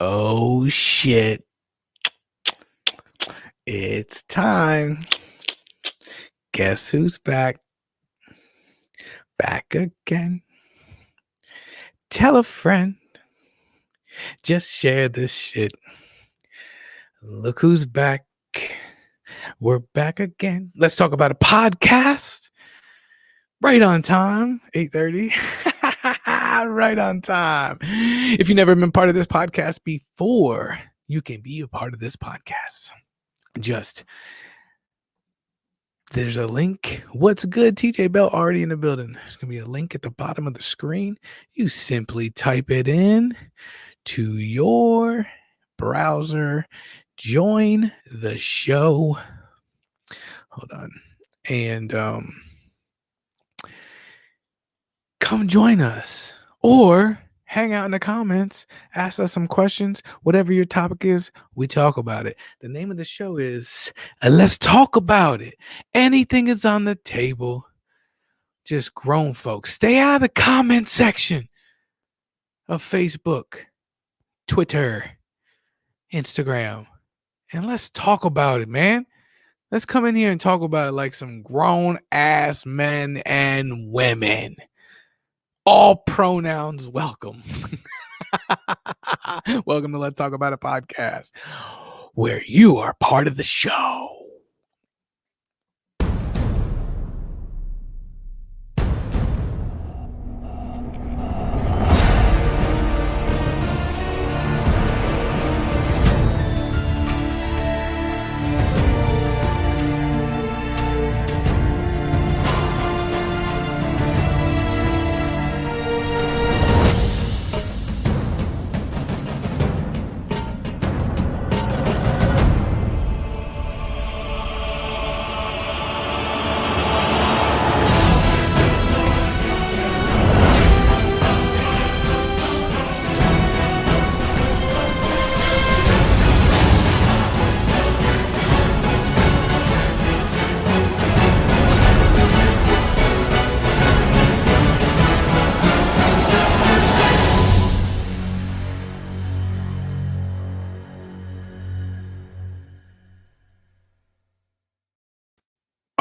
Oh shit. It's time. Guess who's back? Back again. Tell a friend. Just share this shit. Look who's back. We're back again. Let's talk about a podcast. Right on time. 8:30. Right on time. If you've never been part of this podcast before, you can be a part of this podcast. There's a link. What's good? TJ Bell already in the building. There's going to be a link at the bottom of the screen. You simply type it in to your browser. Join the show. Hold on. And come join us. Or hang out in the comments. Ask us some questions. Whatever your topic is, we talk about it. The name of the show is Let's Talk About It. Anything is on the table. Just grown folks. Stay out of the comment section of Facebook, Twitter, Instagram. And let's talk about it, man. Let's come in here and talk about it like some grown-ass men and women. All pronouns welcome. Welcome to Let's Talk About It podcast, where you are part of the show.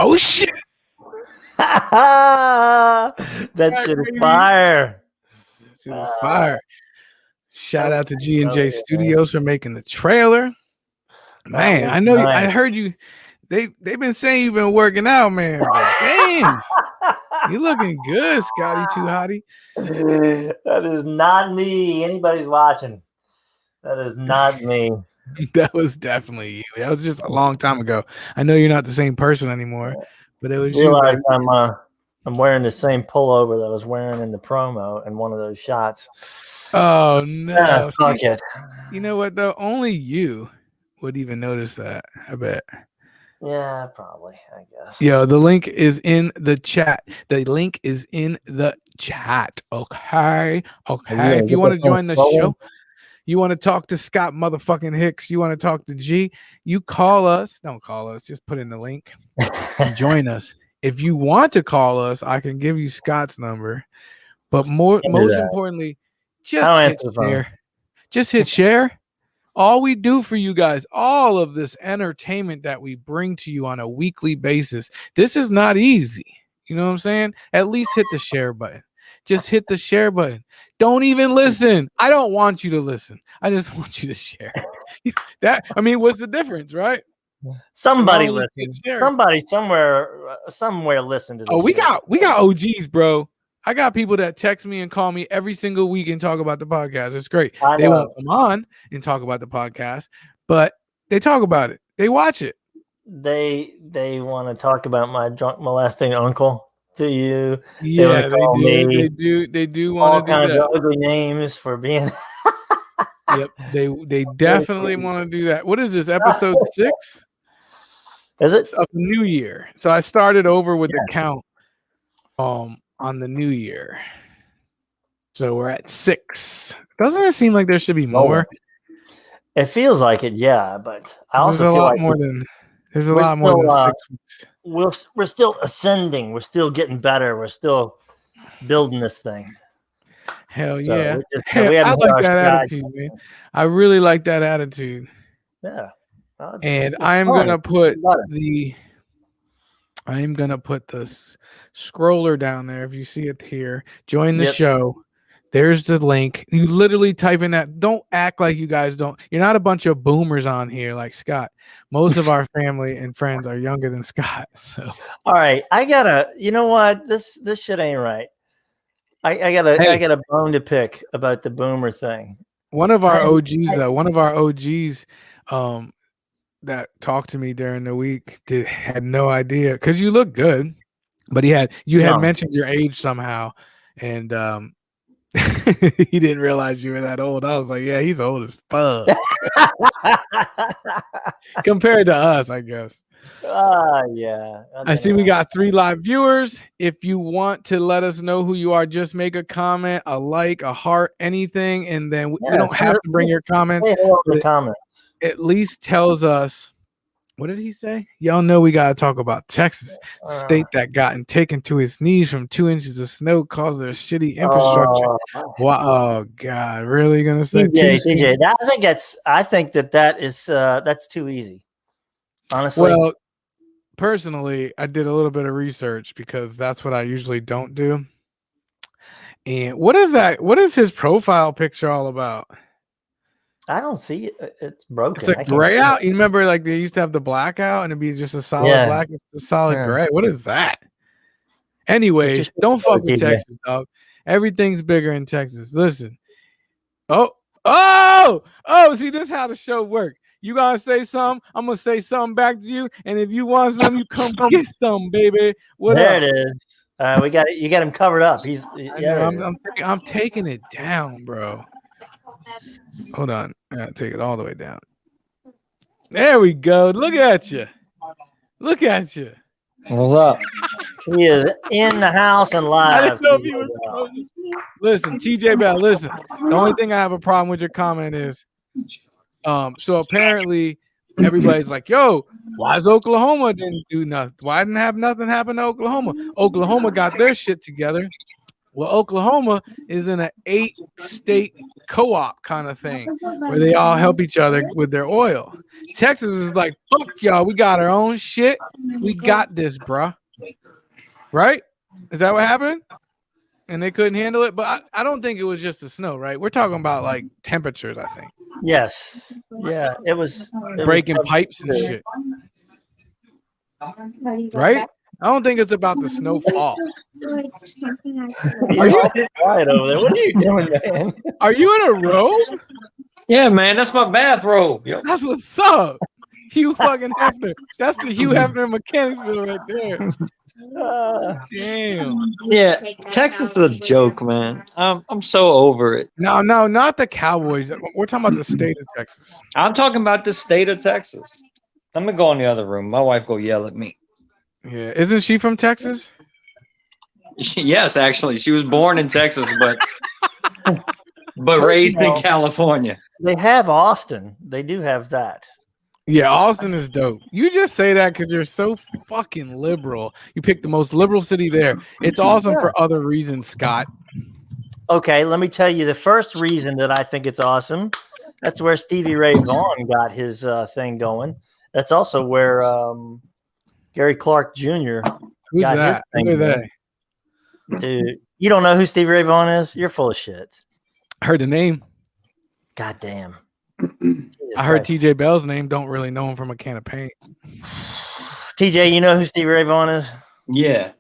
Oh shit! That shit is fire. Shit is fire. Shout out to G&J Studios for making the trailer. Man, I know. I heard you. They've been saying you've been working out, man. But damn, you looking good, Scotty Too Hottie. That is not me. Anybody's watching. That is not me. That was definitely you. That was just a long time ago. I know you're not the same person anymore, but it was you. I'm wearing the same pullover that I was wearing in the promo in one of those shots. Oh no! Fuck it. You know what though? Only you would even notice that. I bet. Yeah, probably. I guess. Yo, the link is in the chat. The link is in the chat. Okay. If you want to join the show. You want to talk to Scott motherfucking Hicks. You want to talk to G. You call us. Don't call us. Just put in the link and join us. If you want to call us, I can give you Scott's number. But most importantly, just hit share. Just hit share. All we do for you guys, all of this entertainment that we bring to you on a weekly basis, this is not easy. You know what I'm saying? At least hit the share button. Just hit the share button. Don't even listen. I don't want you to listen. I just want you to share. What's the difference, right? Somebody listens. Somebody somewhere listened to this. Oh, we got OGs, bro. I got people that text me and call me every single week and talk about the podcast. It's great. They won't come on and talk about the podcast, but they talk about it. They watch it. They want to talk about my drunk molesting uncle. To you, yeah, they do. They do want to do that. All kinds of ugly names for being. Yep, they definitely want to do that. What is this, episode 6? Is it? It's of the new year? So I started over with the count on the new year. So we're at 6. Doesn't it seem like there should be more? It feels like it, yeah, but I also feel like there's a lot more than 6 weeks. We're still ascending. We're still getting better. We're still building this thing. Hell So yeah. we I haven't hit like our that stride. attitude, man. I really like that attitude. Yeah. Well, And it's I am fun. gonna It's put butter. the scroller down there. If you see it here, join the Yep. show. There's the link. You literally type in that. Don't act like you guys don't. You're not a bunch of boomers on here like Scott. Most of our family and friends are younger than Scott. So All right. You know what? This shit ain't right. I got hey, a bone to pick about the boomer thing. one of our I, OGs, that talked to me during the week had no idea because you look good, but you had young. mentioned your age somehow, and he didn't realize you were that old. I was like, yeah, he's old as fuck compared to us, I guess. Yeah. I see we got 3 live viewers. If you want to let us know who you are, just make a comment, a like, a heart, anything, and then we don't have to bring your comments. Say hello in the comments. At least tells us. What did he say? Y'all know we gotta talk about Texas, state that gotten taken to its knees from 2 inches of snow caused their shitty infrastructure. Wow, oh God, really gonna say TJ? I think that is that's too easy. Honestly, well, personally, I did a little bit of research because that's what I usually don't do. And what is that? What is his profile picture all about? I don't see it. It's broken. It's a gray out. You remember, like they used to have the blackout, and it'd be just a solid black. It's a solid gray. What is that? Anyways, don't fuck with Texas, dog. Everything's bigger in Texas. Listen. Oh. See, this is how the show works. You gotta say something. I'm gonna say something back to you, and if you want something, you come get some, baby. What there up? it is. We got it. You got him covered up. I'm taking it down, bro. Hold on. I gotta take it all the way down. There we go. Look at you. Look at you. What's up? He is in the house and live. I didn't know if he was supposed to. Listen, TJ Bell, listen. The only thing I have a problem with your comment is, so apparently everybody's like, yo, why is Oklahoma didn't do nothing? Why didn't have nothing happen to Oklahoma? Oklahoma got their shit together. Well, Oklahoma is in an 8-state co-op kind of thing where they all help each other with their oil. Texas is like, fuck y'all, we got our own shit. We got this, bruh. Right? Is that what happened? And they couldn't handle it? But I don't think it was just the snow, right? We're talking about like temperatures, I think. Yes. Yeah, it was breaking pipes and shit. Right? I don't think it's about the snowfall. Are you quiet over there? What are you doing, man? Are you in a robe? Yeah, man, that's my bathrobe. Yo. That's what's up. Hugh fucking Hefner. That's the Hugh Hefner Mechanicsville right there. Damn. Yeah, Texas is a joke, man. I'm so over it. No, not the Cowboys. We're talking about the state of Texas. I'm talking about the state of Texas. I'm gonna go in the other room. My wife go yell at me. Yeah, isn't she from Texas? Yes, actually, she was born in Texas, but raised in California. They have Austin. They do have that. Yeah, Austin is dope. You just say that because you're so fucking liberal. You picked the most liberal city there. It's awesome for other reasons, Scott. Okay, let me tell you the first reason that I think it's awesome. That's where Stevie Ray Vaughan got his thing going. That's also where Gary Clark Jr. Who's got that? his thing Who are going. Dude, you don't know who Stevie Ray Vaughan is? You're full of shit. I heard the name. God damn. I heard TJ Bell's name. Don't really know him from a can of paint. TJ, you know who Stevie Ray Vaughan is? Yeah.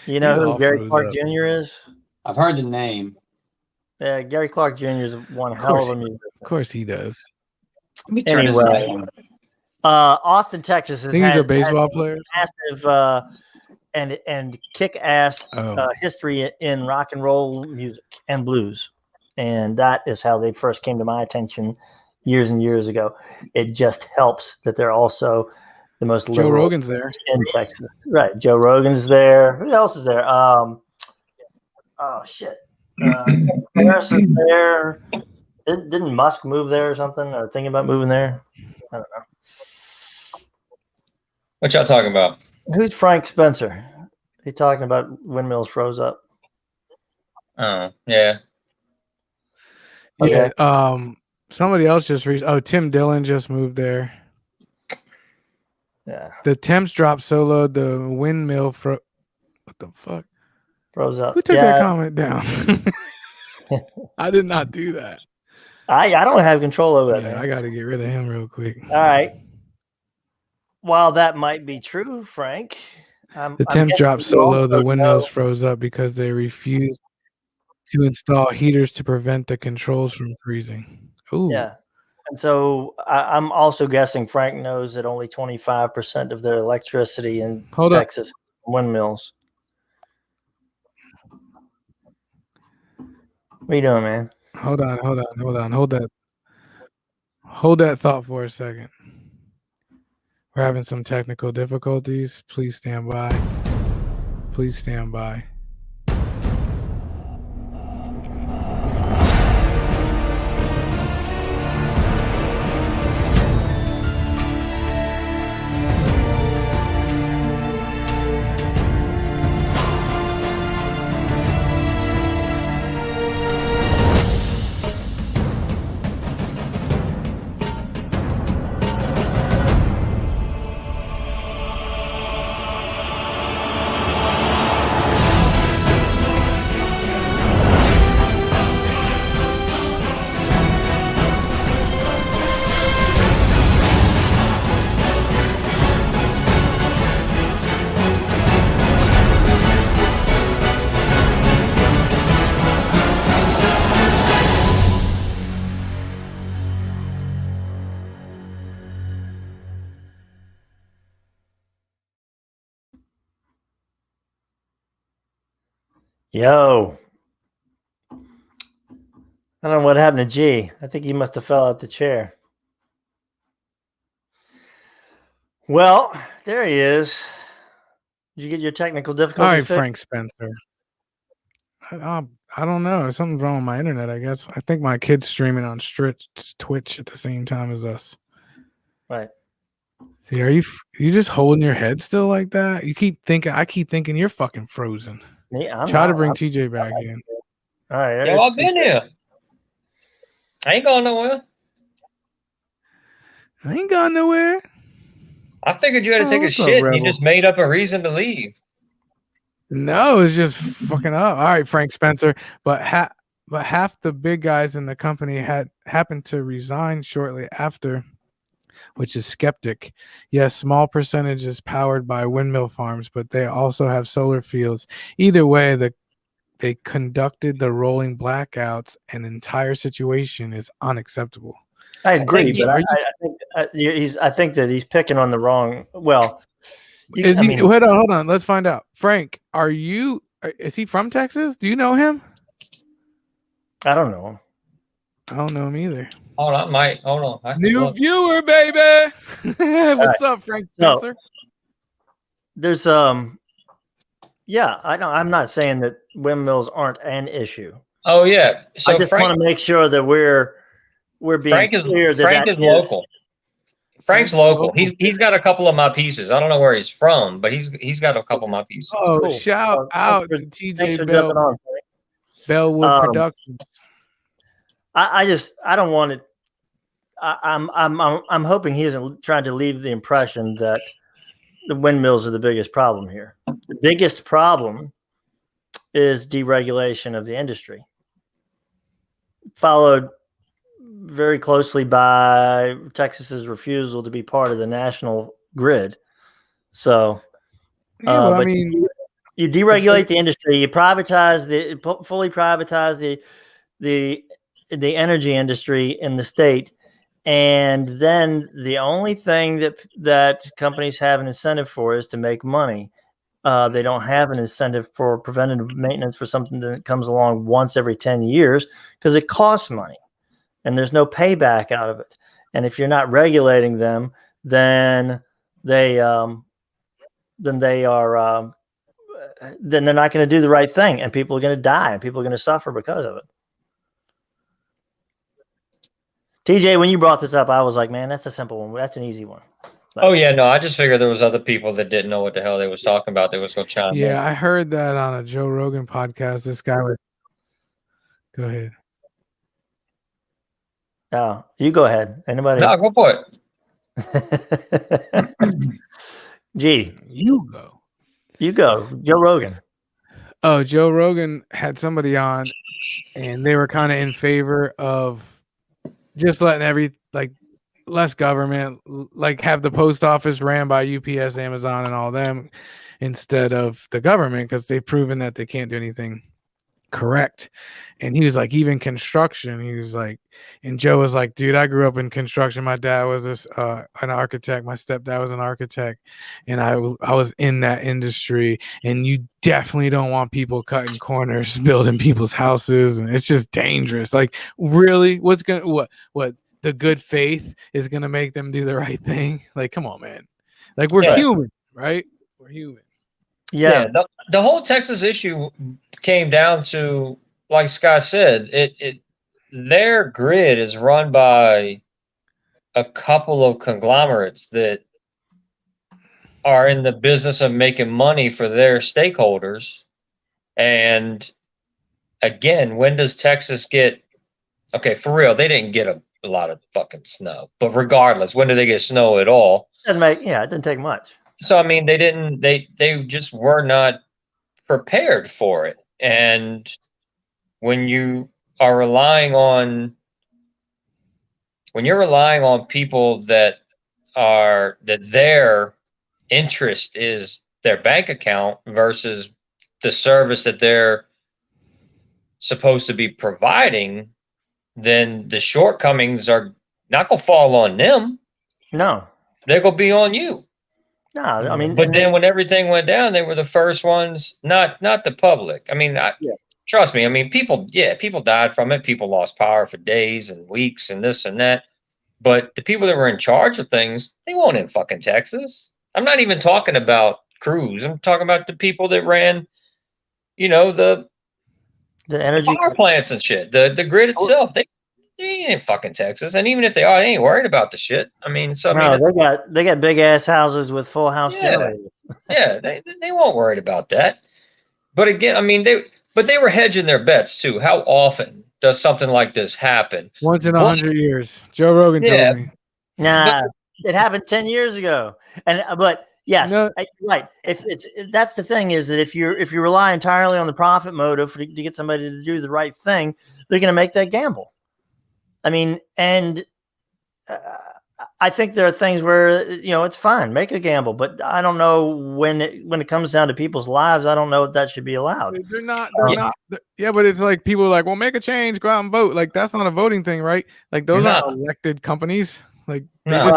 You know who Gary Clark Jr. is? I've heard the name. Yeah, Gary Clark Jr. is one hell of a musician. Of course he does. Let me turn this on. Austin, Texas He's a baseball player. Massive and kick-ass history in rock and roll music and blues. And that is how they first came to my attention years and years ago. It just helps that they're also the most liberal. Joe Rogan's there in Texas. Right. Joe Rogan's there. Who else is there? Oh, shit. Harris is there. Didn't Musk move there or something? Or thinking about moving there? I don't know. What y'all talking about? Who's Frank Spencer? He talking about windmills froze up. Oh, yeah. Yeah. Somebody else just reached. Oh, Tim Dillon just moved there. Yeah. The Temps dropped solo. The windmill what the fuck? Froze up. Who took that comment down? I did not do that. I don't have control over that. Yeah, Man. I got to get rid of him real quick. All right. While that might be true, Frank, the Temps dropped solo. The windmills froze up because they refused to install heaters to prevent the controls from freezing. Ooh. Yeah. And so I'm also guessing Frank knows that only 25% of their electricity in Texas windmills. What are you doing, man? Hold on. Hold that thought for a second. We're having some technical difficulties. Please stand by. Please stand by. Yo. I don't know what happened to G. I think he must have fell out the chair. Well, there he is. Did you get your technical difficulties? All right, Frank Spencer. I don't know. Something's wrong with my internet, I guess. I think my kid's streaming on Twitch at the same time as us. Right. See, are you just holding your head still like that? I keep thinking you're fucking frozen. Try to bring TJ back in. All right. Yo, I've been here. I ain't going nowhere. I ain't gone nowhere. I figured you had to take a shit and you just made up a reason to leave. No, it's just fucking up. All right, Frank Spencer. But half the big guys in the company happened to resign shortly after, which is skeptic. Yes, small percentage is powered by windmill farms, but they also have solar fields. Either way, they conducted the rolling blackouts. An entire situation is unacceptable. I agree, but I think that he's picking on the wrong. Well, hold on. Let's find out. Frank, is he from Texas? Do you know him? I don't know him. I don't know him either. Hold on, Mike. Hold on. New viewer, baby. What's up, Frank Spencer? There's yeah, I'm not saying that windmills aren't an issue. Oh yeah. So I just want to make sure that we're being clear that Frank is local. Frank's local. He's got a couple of my pieces. I don't know where he's from, but he's got a couple of my pieces. Oh, cool. Shout out to TJ Bellwood Productions. I don't want it. I'm hoping he isn't trying to leave the impression that the windmills are the biggest problem here. The biggest problem is deregulation of the industry, followed very closely by Texas's refusal to be part of the national grid. So, I mean, you deregulate the industry, you fully privatize the energy industry in the state, and then the only thing that companies have an incentive for is to make money. They don't have an incentive for preventative maintenance for something that comes along once every 10 years because it costs money and there's no payback out of it. And if you're not regulating them, then they're not going to do the right thing, and people are going to die and people are going to suffer because of it. TJ, when you brought this up, I was like, man, that's a simple one. That's an easy one. Oh yeah, no, I just figured there was other people that didn't know what the hell they was talking about. They was going to chime in. Yeah, I heard that on a Joe Rogan podcast. This guy was. Go ahead. Oh, you go ahead. Anybody? No, go for it. Gee, You go. you go. Joe Rogan. Oh, Joe Rogan had somebody on, and they were kind of in favor of just letting less government, like have the post office ran by UPS, Amazon, and all them instead of the government, because they've proven that they can't do anything correct. And he was like, even construction, he was like, and Joe was like, dude, I grew up in construction. My dad was an architect. My stepdad was an architect, and I was in that industry. And you definitely don't want people cutting corners, building people's houses, and it's just dangerous. Like, really, what the good faith is gonna make them do the right thing? Like, come on, man. Like, we're human, right? We're human. Yeah. The whole Texas issue came down to, like Scott said, their grid is run by a couple of conglomerates that are in the business of making money for their stakeholders. And again, when does Texas get, okay, for real, they didn't get a lot of fucking snow, but regardless, when do they get snow at all? It didn't take much. So, I mean, they just were not prepared for it. And when you are relying on, people that their interest is their bank account versus the service that they're supposed to be providing, then the shortcomings are not going to fall on them. No, they're going to be on you. No, I mean, but then when everything went down, they were the first ones, not the public. I mean, trust me. I mean, people died from it. People lost power for days and weeks and this and that. But the people that were in charge of things, they weren't in fucking Texas. I'm not even talking about crews. I'm talking about the people that ran, the energy power plants and shit. The grid itself. They ain't in fucking Texas, and even if they are, they ain't worried about the shit. I mean, they got big ass houses with full house generators. Yeah, they weren't worried about that. But again, I mean, they were hedging their bets too. How often does something like this happen? Once in 100 years. Joe Rogan told me. Nah, it happened 10 years ago. But yes, right. If that's the thing, is that if you rely entirely on the profit motive to get somebody to do the right thing, they're going to make that gamble. I mean, and I think there are things where, it's fine, make a gamble, but I don't know when it comes down to people's lives, I don't know if that should be allowed. They're not. Yeah, but it's like people are like, well, make a change, go out and vote. Like, that's not a voting thing, right? Like, those are elected companies. Like, but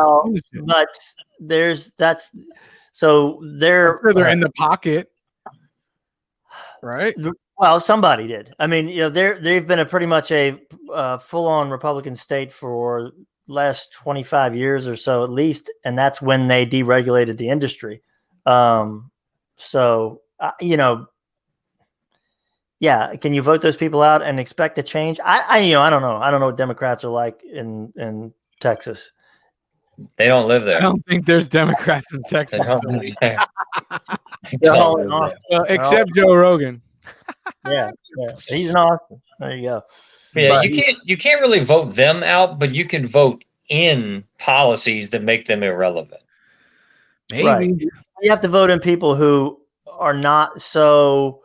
they're in the pocket, right? Well, somebody did. I mean, they've been pretty much a full-on Republican state for last 25 years or so, at least, and that's when they deregulated the industry. Can you vote those people out and expect a change? I don't know. I don't know what Democrats are like in Texas. They don't live there. I don't think there's Democrats in Texas. Except Joe Rogan. Yeah, he's in Austin. There you go. Yeah, you can't really vote them out, but you can vote in policies that make them irrelevant. Maybe. Right. You have to vote in people who are not so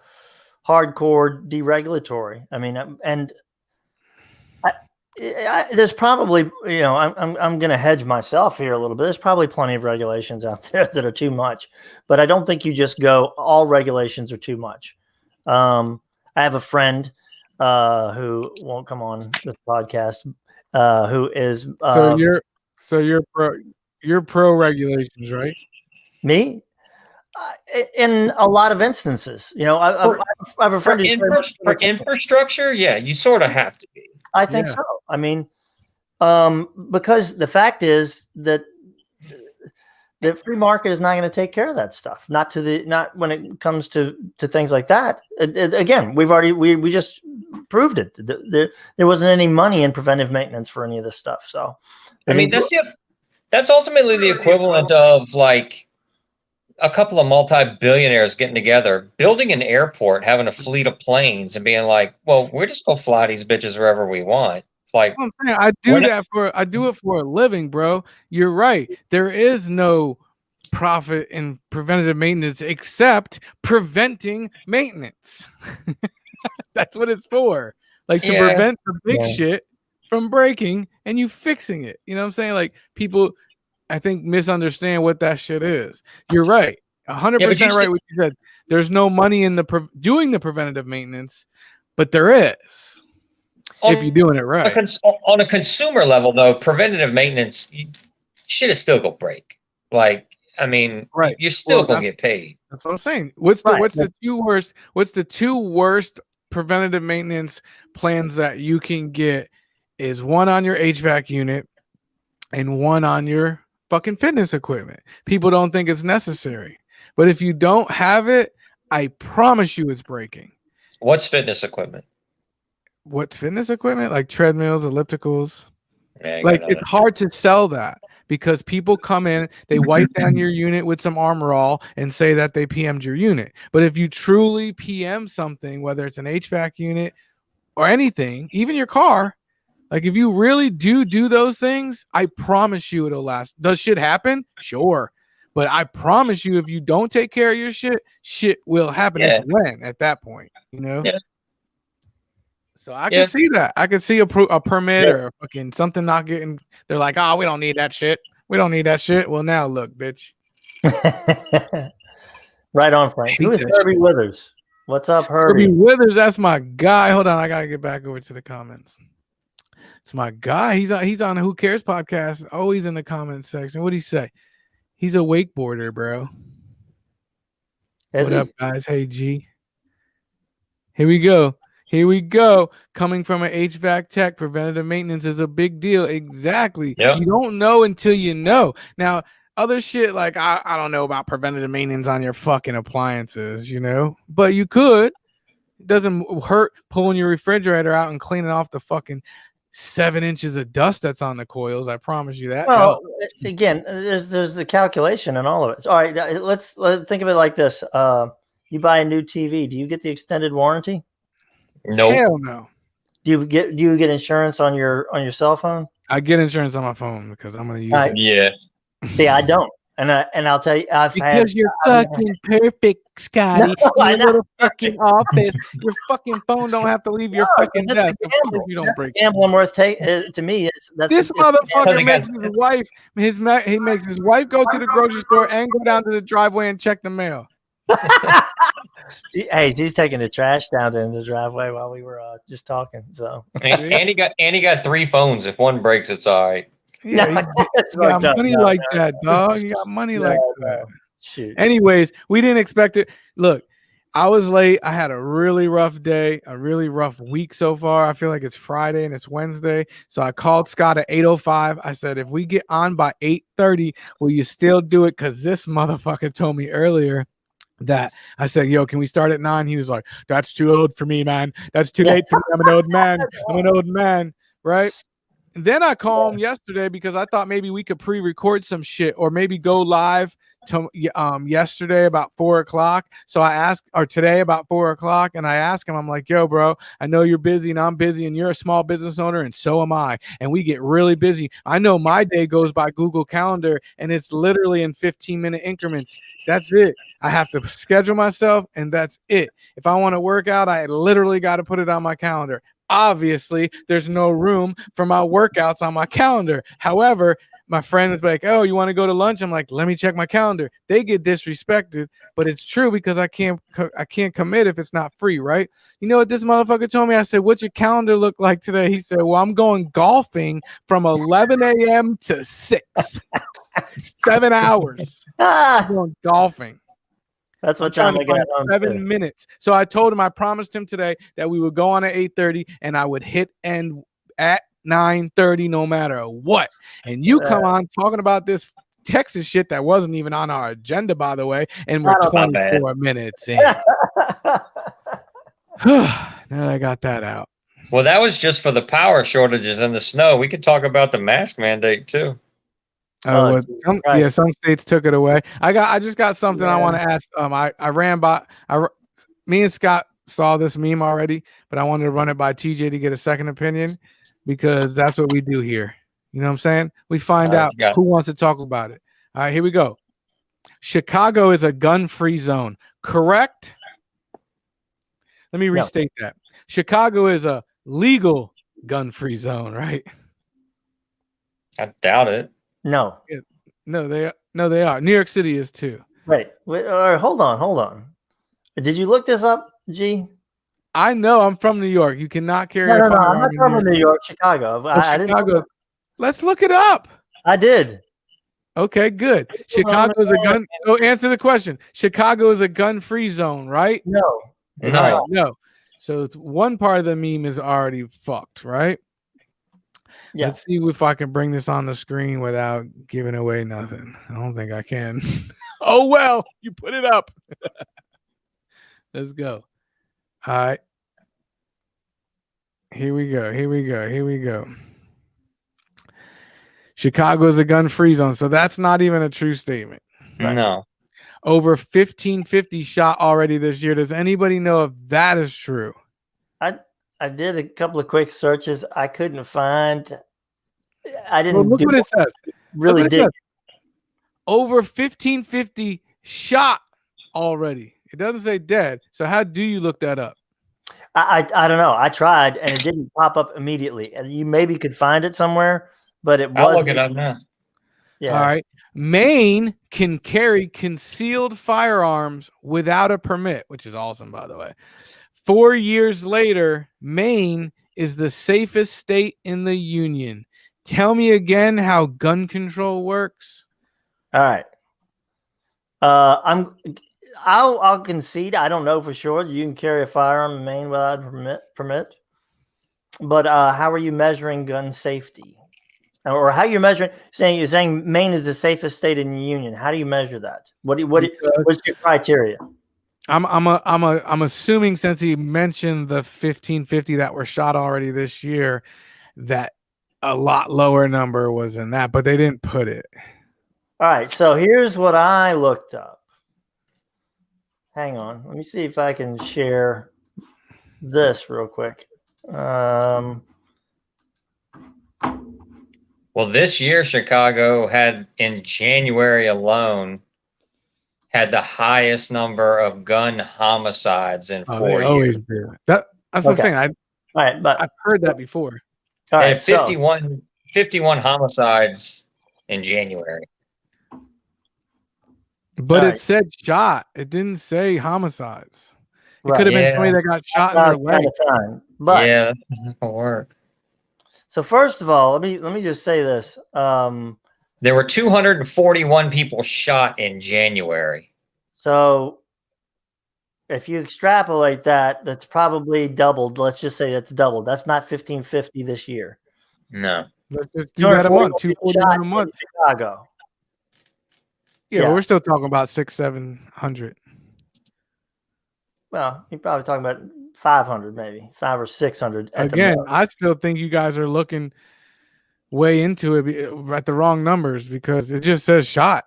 hardcore deregulatory. I mean, and there's probably, I'm going to hedge myself here a little bit. There's probably plenty of regulations out there that are too much, but I don't think you just go, all regulations are too much. I have a friend who won't come on this podcast, who is you're pro regulations, right? Me? In a lot of instances, I have a friend for infrastructure. Yeah, you sort of have to be. I think so. I mean, because the fact is that the free market is not going to take care of that stuff. Not when it comes to things like that. Again, we just proved it. There wasn't any money in preventive maintenance for any of this stuff. So, I mean, that's ultimately the equivalent of like a couple of multi-billionaires getting together, building an airport, having a fleet of planes, and being like, "Well, we're just gonna fly these bitches wherever we want." Like, I do it for a living, bro. You're right. There is no profit in preventative maintenance except preventing maintenance. That's what it's for. Like to prevent the big shit from breaking and you fixing it. You know what I'm saying? Like people, I think, misunderstand what that shit is. You're right. 100% right what you said. There's no money in doing the preventative maintenance, but there is if you're doing it right. On a consumer level, though, preventative maintenance, shit is still gonna break. Like, I mean, you're still gonna get paid. That's what I'm saying. What's the two worst preventative maintenance plans that you can get? Is one on your HVAC unit and one on your fucking fitness equipment. People don't think it's necessary, but if you don't have it, I promise you it's breaking. What's fitness equipment? What's fitness equipment? Like treadmills, ellipticals. Like it's hard to sell that because people come in, they wipe down your unit with some Armor All and say that they PM'd your unit. But if you truly PM something, whether it's an HVAC unit or anything, even your car, like if you really do those things, I promise you it'll last. Does shit happen? Sure. But I promise you, if you don't take care of your shit will happen. Yeah. It's when at that point, you know? Yeah. So I can see that. I can see a permit or fucking something not getting. They're like, oh, we don't need that shit. We don't need that shit. Well, now look, bitch. Right on, Frank. Who is Herbie Withers? What's up, Herbie? Herbie Withers, that's my guy. Hold on, I gotta get back over to the comments. It's my guy. He's on the Who Cares podcast. Always in the comments section. What'd he say? He's a wakeboarder, bro. What up, guys? Hey, G. Here we go. Coming from an HVAC tech, preventative maintenance is a big deal. Exactly. Yep. You don't know until you know. Now, other shit like I don't know about preventative maintenance on your fucking appliances, you know, but you could. It doesn't hurt pulling your refrigerator out and cleaning off the fucking 7 inches of dust that's on the coils. I promise you that. Well, again, there's a calculation in all of it. All right, let's think of it like this. You buy a new TV. Do you get the extended warranty? No. Hell no. Do you get insurance on your cell phone? I get insurance on my phone because I'm gonna use it. Yeah. See, I don't. And I'll tell you, you're fucking perfect, Scotty. No, in your little fucking office. Your fucking phone don't have to leave your fucking desk. You don't break. Gambling worth to me. This motherfucker makes his wife. He makes his wife go to the grocery store and go down to the driveway and check the mail. Hey, she's taking the trash down in the driveway while we were just talking. So and he got 3 phones. If one breaks, it's all right. Yeah, he got money like that, dog. You got money like that. Shoot. Anyways, we didn't expect it. Look, I was late. I had a really rough day, a really rough week so far. I feel like it's Friday and it's Wednesday. So I called Scott at 8:05. I said, if we get on by 8:30, will you still do it? Because this motherfucker told me earlier that I said, yo, can we start at 9? He was like, that's too old for me, man. That's too late for me. I'm an old man. Right? And then I called him yesterday because I thought maybe we could pre-record some shit or maybe go live to yesterday about 4:00. So I asked, or today about 4:00, and I asked him, I'm like, yo, bro, I know you're busy and I'm busy and you're a small business owner and so am I. And we get really busy. I know my day goes by Google Calendar and it's literally in 15-minute increments. That's it. I have to schedule myself and that's it. If I want to work out, I literally got to put it on my calendar. Obviously, there's no room for my workouts on my calendar. However, my friend was like, oh, you want to go to lunch? I'm like, let me check my calendar. They get disrespected, but it's true because I can't commit if it's not free, right? You know what this motherfucker told me? I said, what's your calendar look like today? He said, well, I'm going golfing from 11 a.m. to 6. 7 hours. I'm going golfing. That's what time I got on 7 minutes. So I told him, I promised him today that we would go on at 8:30 and I would hit end at 9:30 no matter what. And you come on talking about this Texas shit that wasn't even on our agenda, by the way, and we're 24 minutes in. Now I got that out. Well, that was just for the power shortages and the snow. We could talk about the mask mandate too. Some states took it away. I just got something I want to ask. Me and Scott saw this meme already, but I wanted to run it by TJ to get a second opinion. because that's what we do here. You know what I'm saying? We find out who wants to talk about it. All right, here we go. Chicago is a gun-free zone. Correct? Let me restate that. Chicago is a legal gun-free zone, right? I doubt it. No. No, they are. New York City is too. Wait, hold on. Did you look this up, G? I know. I'm from New York. You cannot carry a firearm. I'm not from New York, Chicago. I Chicago. Let's look it up. I did. Okay, good. Chicago is a gun. So answer the question. Chicago is a gun-free zone, right? No. So it's one part of the meme is already fucked, right? Yeah. Let's see if I can bring this on the screen without giving away nothing. I don't think I can. Oh, well, you put it up. Let's go. All right. Here we go. Chicago is a gun-free zone. So that's not even a true statement. Right? No. Over 1550 shot already this year. Does anybody know if that is true? I did a couple of quick searches. I couldn't find. I didn't. Well, look what it says. Really did. Over 1550 shot already. It doesn't say dead. So how do you look that up? I don't know. I tried and it didn't pop up immediately. And you maybe could find it somewhere, but it wasn't. I'll look it up now. Yeah. All right. Maine can carry concealed firearms without a permit, which is awesome, by the way. 4 years later, Maine is the safest state in the union. Tell me again how gun control works. All right. I'll concede. I don't know for sure. You can carry a firearm in Maine without a permit. But how are you measuring gun safety? Or how you're measuring? You're saying Maine is the safest state in the union. How do you measure that? What's your criteria? I'm assuming, since he mentioned the 1550 that were shot already this year, that a lot lower number was in that, but they didn't put it. All right, so here's what I looked up. Hang on, let me see if I can share this real quick. Well, this year Chicago had, in January alone, had the highest number of gun homicides in 4 years. Always do. That's what I'm saying. All right, but I've heard that before. All right, 51 homicides in January. But it said shot. It didn't say homicides. It could have been somebody that got shot in their leg. But yeah, that's not gonna work. So first of all, let me just say this. There were 241 people shot in January. So if you extrapolate that, that's probably doubled. Let's just say that's doubled. That's not 1550 this year. No. Let's just do that a month. 241 a month. Chicago. Yeah, but we're still talking about 600-700. Well, you're probably talking about 500, maybe 500 or 600. Again, I still think you guys are looking way into it at the wrong numbers, because it just says shot.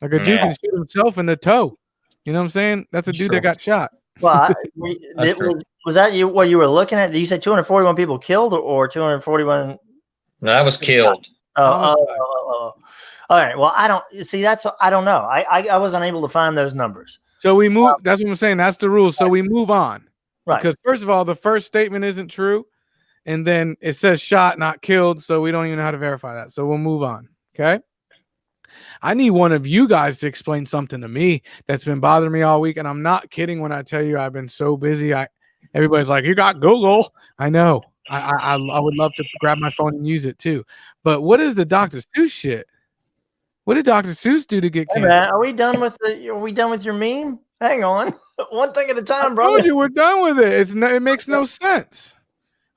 Like a dude can shoot himself in the toe. You know what I'm saying? That's a dude that got shot. Well, was that what you were looking at? Did you say 241 people killed or 241? No, that was killed. Oh. All right. Well, I don't see. I don't know. I was unable to find those numbers. So we move. That's what I'm saying. That's the rule. So we move on. Right. Because first of all, the first statement isn't true, and then it says shot, not killed. So we don't even know how to verify that. So we'll move on. Okay. I need one of you guys to explain something to me that's been bothering me all week, and I'm not kidding when I tell you I've been so busy. Everybody's like, "You got Google?" I know. I would love to grab my phone and use it too. But what is the Dr. Seuss shit? What did Dr. Seuss do to get canceled? Hey man, are we done with your meme? Hang on. One thing at a time, bro. I told you we're done with it. It makes no sense.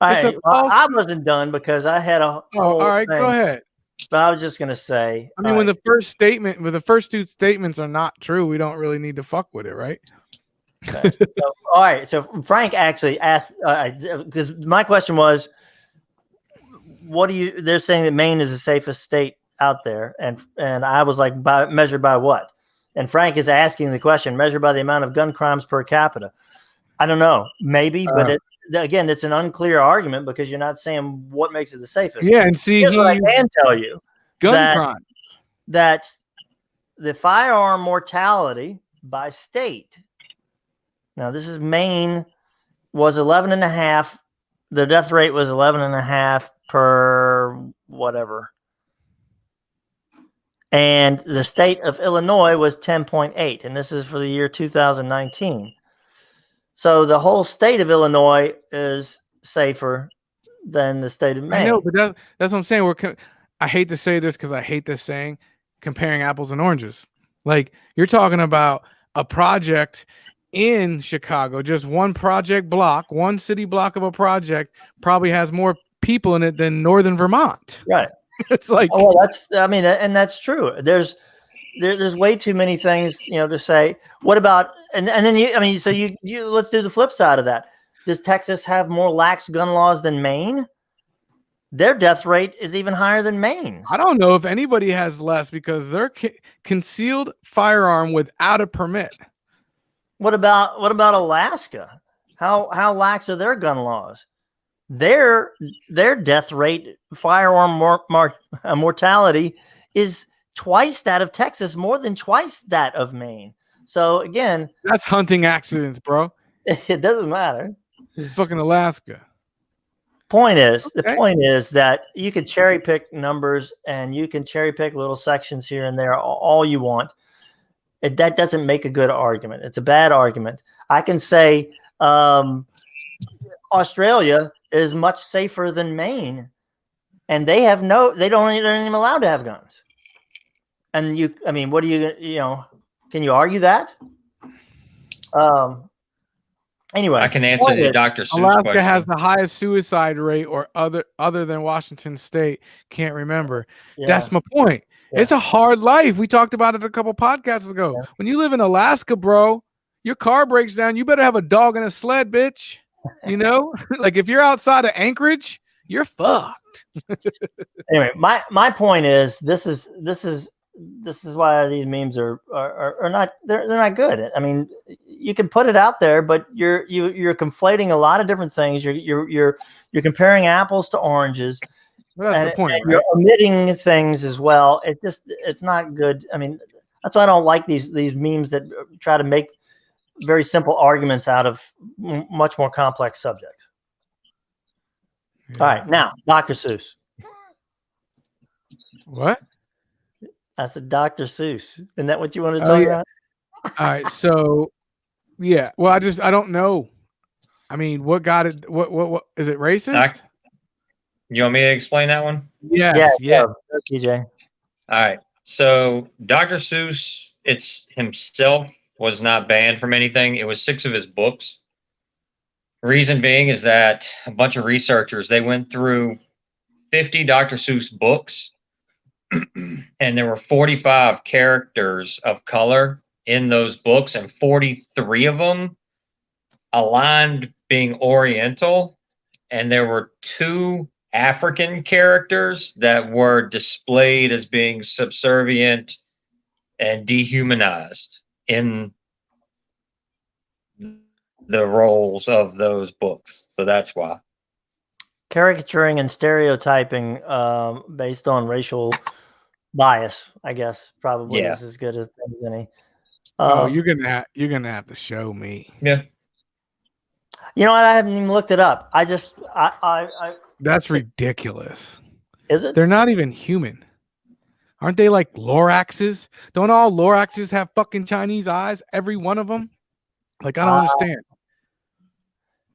I wasn't done because I had a all right, thing. Go ahead. But I was just gonna say. I mean, when the first two statements are not true, we don't really need to fuck with it, right? Okay. All right. So Frank actually asked, because my question was, they're saying that Maine is the safest state out there, and I was like, measured by what? And Frank is asking the question, measured by the amount of gun crimes per capita. I don't know, maybe, but again, it's an unclear argument because you're not saying what makes it the safest. Yeah, and see, here's what I can tell you: gun crime. That the firearm mortality by state. Now, this is Maine, was 11.5. The death rate was 11.5 per whatever. And the state of Illinois was 10.8. And this is for the year 2019. So the whole state of Illinois is safer than the state of Maine. I know, but that's what I'm saying. I hate to say this because I hate this saying, comparing apples and oranges. Like, you're talking about a project in Chicago, just one project block, one city block of a project probably has more people in it than Northern Vermont. Right. It's like, oh, well, and that's true. There's way too many things, to say. What about, and then so you let's do the flip side of that. Does Texas have more lax gun laws than Maine? Their death rate is even higher than Maine's. I don't know if anybody has less because they're concealed firearm without a permit. What about Alaska? How lax are their gun laws? Their death rate, firearm mortality, is twice that of Texas, more than twice that of Maine. So again, that's hunting accidents, bro. It doesn't matter. It's fucking Alaska. The point is that you can cherry pick numbers and you can cherry pick little sections here and there all you want. That doesn't make a good argument. It's a bad argument. I can say Australia is much safer than Maine, and they don't even allowed to have guns. And what do you can you argue that? Anyway, I can answer the Dr. Seuss Alaska question. has the highest suicide rate, or other than Washington State. Can't remember. Yeah. That's my point. Yeah. It's a hard life. We talked about it a couple podcasts ago. Yeah. When you live in Alaska, bro, your car breaks down. You better have a dog and a sled, bitch. Like if you're outside of Anchorage, you're fucked. Anyway, my point is this is why these memes are not they're not good. I mean, you can put it out there, but you're conflating a lot of different things. You're comparing apples to oranges. Well, that's the point. And you're omitting things as well. It's not good. I mean, that's why I don't like these memes that try to make very simple arguments out of much more complex subjects. Yeah. All right, now Dr. Seuss. What? That's a Dr. Seuss. Isn't that what you want to talk about? All right. So, yeah. Well, I don't know. I mean, what got it? What is it racist? You want me to explain that one? Yeah. TJ. All right. So Dr. Seuss, it's himself was not banned from anything. It was 6 of his books. Reason being is that a bunch of researchers, they went through 50 Dr. Seuss books, and there were 45 characters of color in those books, and 43 of them aligned being Oriental, and there were 2 African characters that were displayed as being subservient and dehumanized in the roles of those books. So that's why. Caricaturing and stereotyping based on racial bias, I guess, probably is as good as any. You're gonna have to show me. Yeah. You know what? I haven't even looked it up. That's ridiculous. Is it? They're not even human. Aren't they like Loraxes? Don't all Loraxes have fucking Chinese eyes? Every one of them? Like, I don't understand.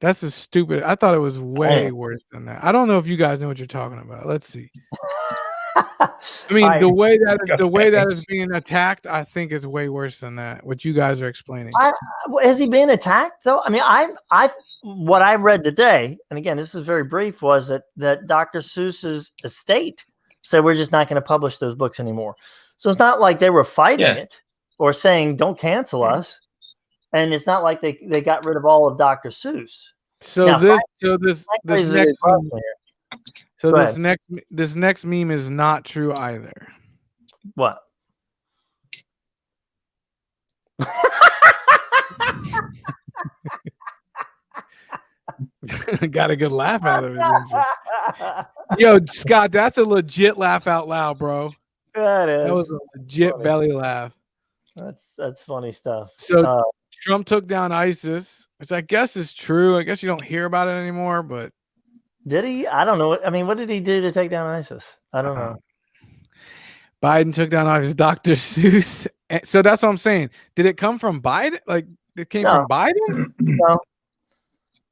That's a stupid. I thought it was way worse than that. I don't know if you guys know what you're talking about. Let's see. I mean, the way that is being attacked, I think is way worse than that. What you guys are explaining. Has he been attacked though? I mean, what I read today, and again, this is very brief, was that Dr. Seuss's estate said we're just not going to publish those books anymore. So it's not like they were fighting it or saying don't cancel us, and it's not like they got rid of all of Dr. Seuss. So this next meme is not true either. What? Got a good laugh out of it, didn't you? Yo, Scott, that's a legit laugh out loud, bro. That is. That was a legit funny. belly laugh. That's funny stuff. So Trump took down ISIS, which I guess is true. I guess you don't hear about it anymore, but did he? I don't know. I mean, what did he do to take down ISIS? I don't know. Biden took down ISIS. Dr. Seuss. So that's what I'm saying. Did it come from Biden? Like it came from Biden? No.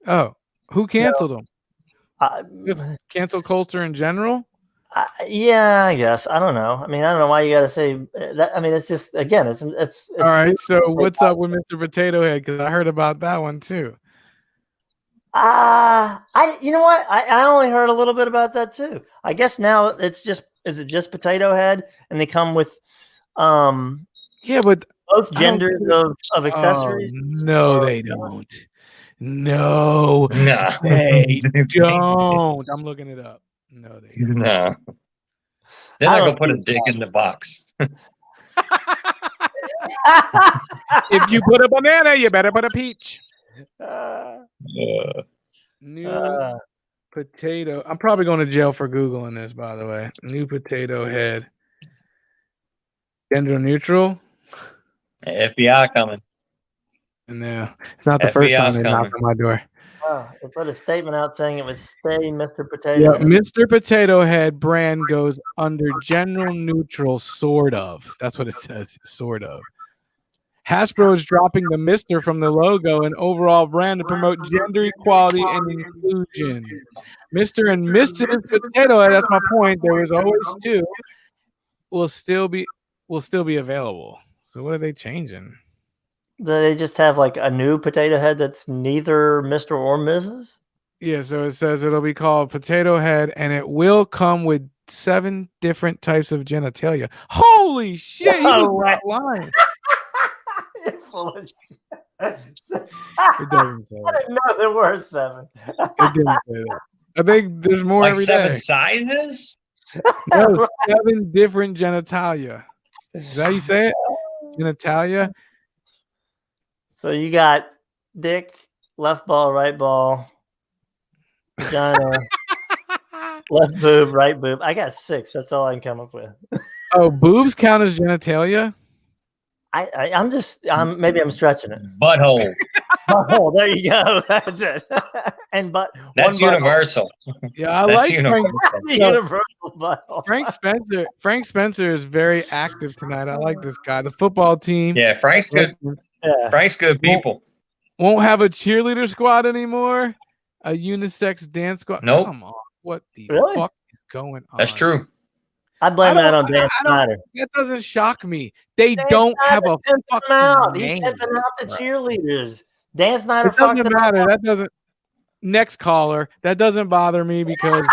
Oh, who canceled him? Just cancel culture in general? Yeah, I guess. I don't know. I mean, I don't know why you got to say that. I mean, it's just, again, it's all right. So what's up with Mr. Potato Head? Because I heard about that one too. You know what? I only heard a little bit about that too. I guess now is it just Potato Head, and they come with, yeah, but both genders of accessories? No, they don't. No, they don't. I'm looking it up. No, they don't. No. They're not gonna put a dick in the box. If you put a banana, you better put a peach. New potato. I'm probably going to jail for Googling this, by the way. New Potato Head. Gender neutral. FBI coming. No, it's not the first time they knocked on my door. They put a statement out saying it would stay Mr. Potato Head. Mr. Potato Head brand goes under general neutral, sort of. That's what it says, sort of. Hasbro is dropping the Mr. from the logo and overall brand to promote gender equality and inclusion. Mr. and Mrs. Potato Head, that's my point. There was always two. Will still be available. So what are they changing? They just have like a new Potato Head that's neither Mr. or Mrs.? Yeah, so it says it'll be called Potato Head, and it will come with 7 different types of genitalia. Holy shit! He was not lying. You're full of shit. It doesn't say that. I didn't know there were 7. It didn't say that. I think there's more like every 7 day. sizes? No, 7 different genitalia. Is that how you say it? Genitalia? So you got dick, left ball, right ball, vagina, left boob, right boob. I got 6. That's all I can come up with. Oh, boobs count as genitalia? Maybe I'm stretching it. Butthole. Butthole. There you go. That's it. And that's universal. Yeah, I like universal. Universal butthole. Frank Spencer is very active tonight. I like this guy. The football team. Yeah, Frank's good. Yeah. Frank's good people. Won't have a cheerleader squad anymore. A unisex dance squad. Nope. Come on. What the really? fuck is going on? That's true. I blame that on Dan Snyder. That doesn't shock me. They don't have a fucking name. He's pimping out the cheerleaders. Dan Snyder. It doesn't matter. That doesn't. Next caller. That doesn't bother me because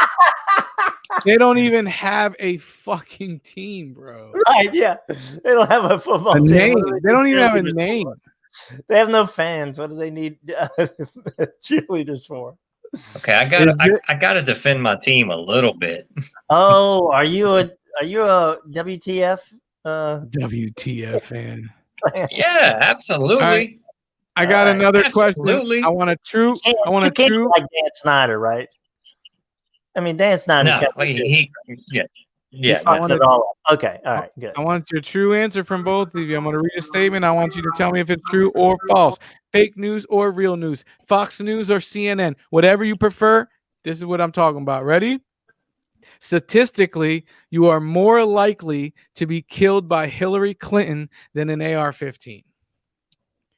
they don't even have a fucking team, bro. Right? Yeah. They don't have a football team. Name. They don't even have a name. They have no fans. What do they need cheerleaders for? Okay, I gotta defend my team a little bit. Oh, are you a WTF WTF fan? Yeah, absolutely. I got another question. I want a true. Like Dan Snyder, right? I mean, Dan Snyder's yeah. I want it all up. Okay, all right, good. I want your true answer from both of you. I'm going to read a statement. I want you to tell me if it's true or false. Fake news or real news. Fox News or CNN. Whatever you prefer. This is what I'm talking about. Ready? Statistically, you are more likely to be killed by Hillary Clinton than an AR-15.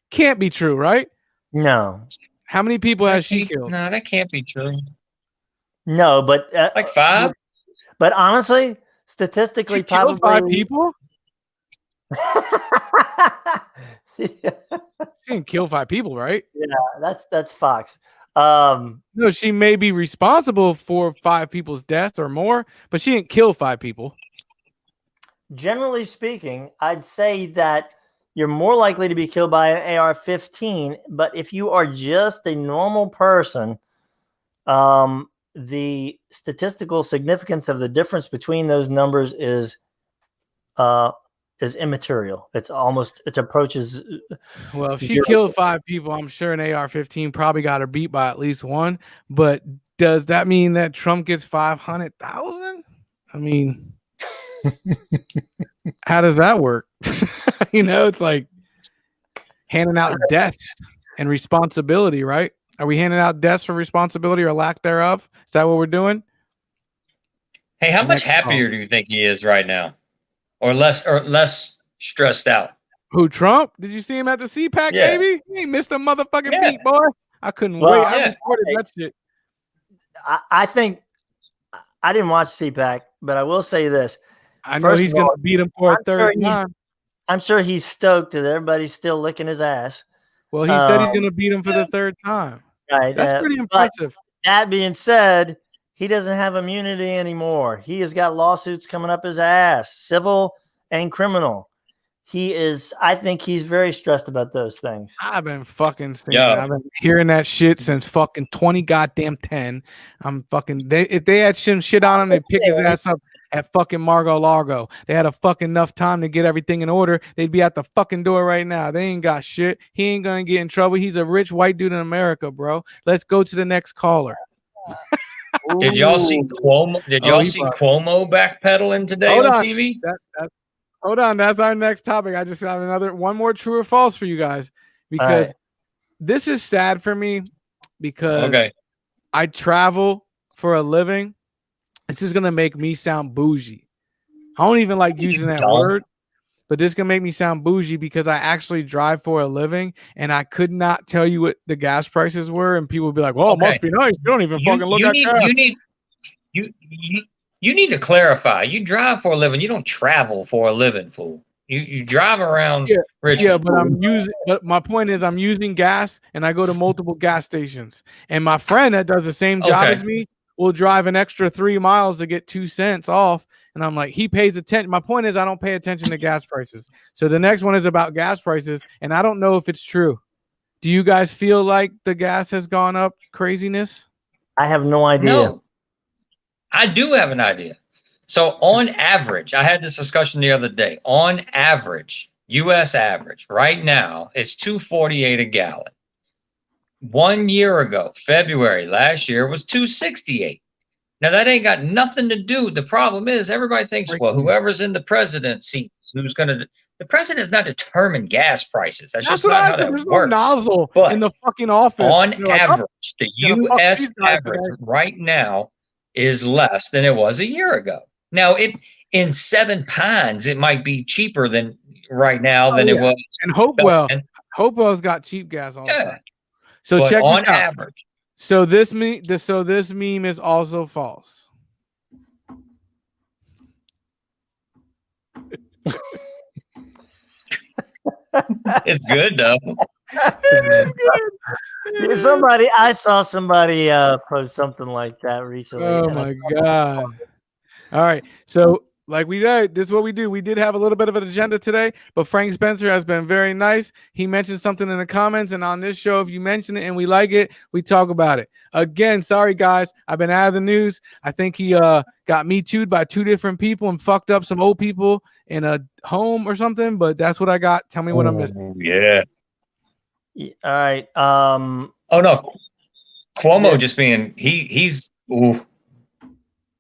Can't be true, right? No. How many people has she killed? No, that can't be true. No, but like 5. But honestly, statistically, she probably 5 people. Yeah. She didn't kill 5 people, right? Yeah, that's Fox. No, she may be responsible for 5 people's deaths or more, but she didn't kill 5 people. Generally speaking, I'd say that you're more likely to be killed by an AR-15, but if you are just a normal person, the statistical significance of the difference between those numbers is is immaterial. It approaches. Well, if she killed 5 people, I'm sure an AR-15 probably got her beat by at least one. But does that mean that Trump gets 500,000? I mean, how does that work? It's like handing out deaths and responsibility, right? Are we handing out deaths for responsibility or lack thereof? Is that what we're doing? Hey, how much happier do you think he is right now? Or less stressed out? Who, Trump? Did you see him at the CPAC, baby? He ain't missed a motherfucking beat, boy. I couldn't wait. I recorded that shit. I think I didn't watch CPAC, but I will say this. I know he's going to beat him for a third time. I'm sure he's stoked that everybody's still licking his ass. Well, he said he's going to beat him for the third time. Right. That's pretty impressive. That being said, he doesn't have immunity anymore. He has got lawsuits coming up his ass, civil and criminal. I think he's very stressed about those things. I've been fucking I've been hearing that shit since fucking 2010. I'm fucking if they had some shit on him, they'd pick his ass up at fucking Mar-a-Lago. They had a fucking enough time to get everything in order. They'd be at the fucking door right now. They ain't got shit. He ain't gonna get in trouble. He's a rich white dude in America, bro. Let's go to the next caller. Did y'all see Cuomo? Did y'all see Cuomo backpedaling today on TV? Hold on, that's our next topic. I just have one more true or false for you guys, because this is sad for me because I travel for a living. This is gonna make me sound bougie. I don't even like using that word, but this is gonna make me sound bougie because I actually drive for a living, and I could not tell you what the gas prices were, and people would be like, "Well, it must be nice." You don't even fucking look at gas. You need to clarify. You drive for a living. You don't travel for a living, fool. You drive around. But my point is, I'm using gas, and I go to multiple gas stations. And my friend that does the same job as me will drive an extra 3 miles to get 2 cents off. And I'm like, he pays attention. My point is, I don't pay attention to gas prices. So the next one is about gas prices, and I don't know if it's true. Do you guys feel like the gas has gone up craziness? I have no idea. No. I do have an idea. So on average, I had this discussion the other day. On average, U.S. average, right now, it's $2.48 a gallon. 1 year ago, February last year, was $2.68. Now, that ain't got nothing to do. The problem is everybody thinks, well, whoever's in the presidency, who's going to... The president's not determine gas prices. That's just not how that works. No nozzle in the fucking office. On average, the U.S. average right now is less than it was a year ago. Now, in Seven Pines, it might be cheaper than right now than it was. And Hopewell's got cheap gas all the time. So but check on this out. average. So this meme is also false. It's good though. I saw somebody post something like that recently. Oh my god! All right, so like this is what we do. We did have a little bit of an agenda today, but Frank Spencer has been very nice. He mentioned something in the comments, and on this show, if you mention it and we like it, we talk about it. Again, sorry guys, I've been out of the news. I think he got me too'd by 2 different people and fucked up some old people in a home or something. But that's what I got. Tell me what I'm missing. Yeah. All right. Oh no, Cuomo just being he's. Ooh.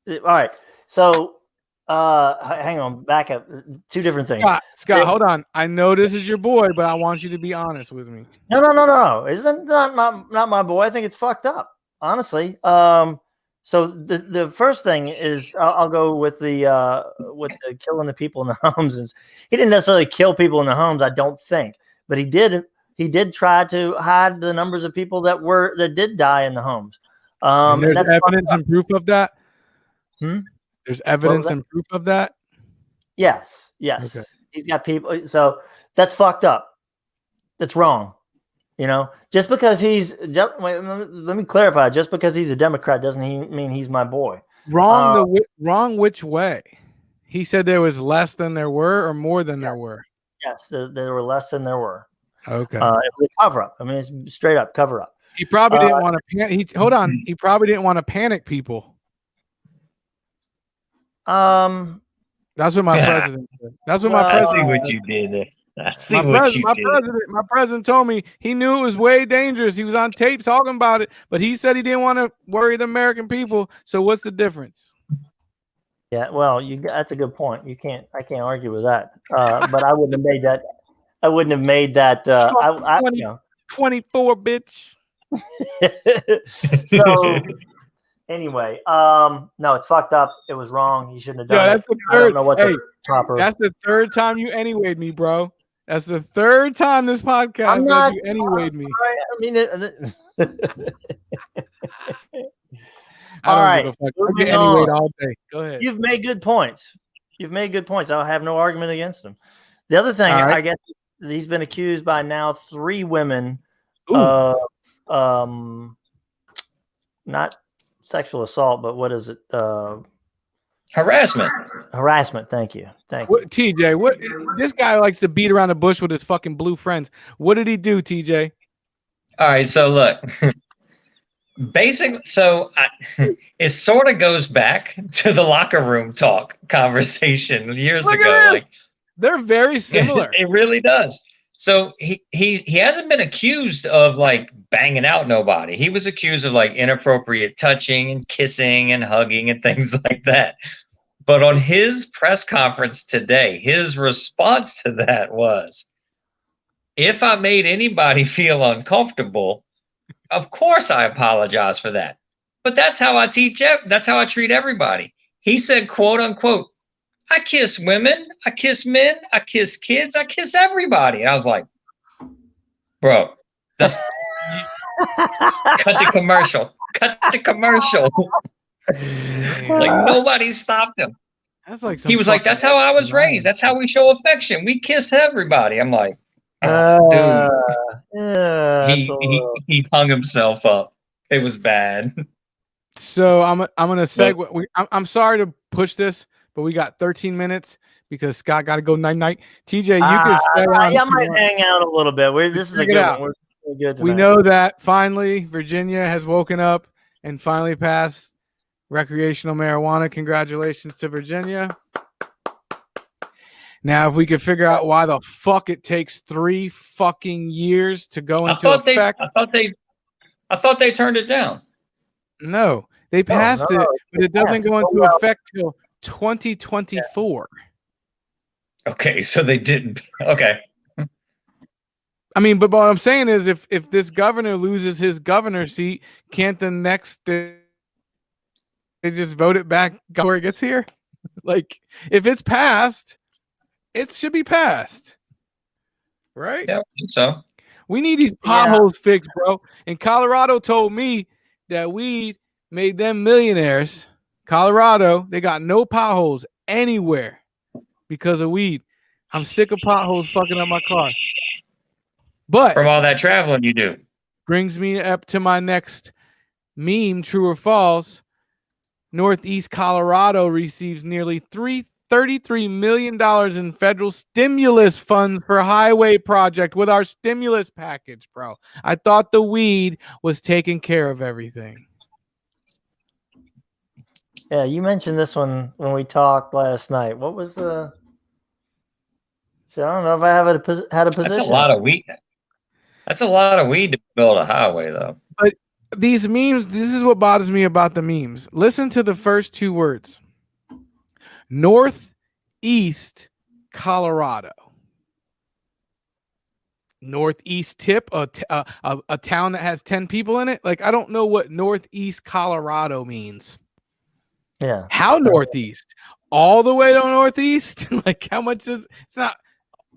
All right. So. Hang on, back up. 2 different things. Scott, hold on. I know this is your boy, but I want you to be honest with me. No. Isn't not my boy? I think it's fucked up, honestly. So the first thing is I'll go with the killing the people in the homes. He didn't necessarily kill people in the homes, I don't think, but he did try to hide the numbers of people that did die in the homes. And there's evidence and proof of that. There's evidence and proof of that? Yes. Okay. He's got people. So that's fucked up. That's wrong. Just because let me clarify. Just because he's a Democrat doesn't mean he's my boy. Wrong which way? He said there was less than there were or more than there were? Yes, there were less than there were. Okay. It was a cover up. I mean, it's straight up cover up. He probably didn't want to hold on. He probably didn't want to panic people. That's what my president said. That's what my president. I see what you did there. I see what you did. My president told me he knew it was way dangerous. He was on tape talking about it, but he said he didn't want to worry the American people. So what's the difference? Yeah, well, that's a good point. I can't argue with that. But I wouldn't have made that. I wouldn't have made that. 24, bitch. So anyway, no, it's fucked up. It was wrong. He shouldn't have done that's it. the third. I don't know what the proper. That's the third time you anywayed me, bro. That's the third time this podcast that you anywayed me. I mean, all right. I get anywayed all day. Go ahead. You've made good points. I'll have no argument against them. The other thing, I guess, he's been accused by now 3 women of not sexual assault, but what is it? Harassment. Thank you. TJ, what this guy likes to beat around the bush with his fucking blue friends. What did he do, TJ? All right, so look. It sort of goes back to the locker room talk conversation years ago. Like, they're very similar. It really does. So he hasn't been accused of like banging out nobody. He was accused of like inappropriate touching and kissing and hugging and things like that. But on his press conference today, his response to that was, if I made anybody feel uncomfortable, of course I apologize for that. But that's how I treat everybody. He said, quote unquote, I kiss women, I kiss men, I kiss kids, I kiss everybody. And I was like, bro, cut the commercial. Like nobody stopped him. That's like he was like, that's how I was raised. That's how we show affection. We kiss everybody. I'm like, dude. He hung himself up. It was bad. So I'm gonna segue. I'm sorry to push this, but we got 13 minutes because Scott got to go night. TJ, you can stay on. I might hang out a little bit. This is a good one. We're good tonight. We know that finally Virginia has woken up and finally passed recreational marijuana. Congratulations to Virginia. Now, if we could figure out why the fuck it takes 3 fucking years to go into effect. I thought they turned it down. No, they passed it, but it doesn't go into effect till 2024. Okay, so they didn't. Okay. I mean, but what I'm saying is if this governor loses his governor seat, can't the next they just vote it back where it gets here? Like, if it's passed, it should be passed. Right? Yeah, I think so. We need these potholes fixed, bro. And Colorado told me that weed made them millionaires. Colorado, they got no potholes anywhere because of weed. I'm sick of potholes fucking up my car. But from all that traveling you do. Brings me up to my next meme, true or false. Northeast Colorado receives nearly $33 million in federal stimulus funds for highway project with our stimulus package, bro. I thought the weed was taking care of everything. Yeah, you mentioned this one when we talked last night. What was the... I don't know if I had a position. That's a lot of weed. That's a lot of weed to build a highway, though. But these memes, this is what bothers me about the memes. Listen to the first 2 words. Northeast Colorado. Northeast tip, a town that has 10 people in it. Like, I don't know what Northeast Colorado means. Yeah. How northeast? All the way to northeast? Like, how much is it's not?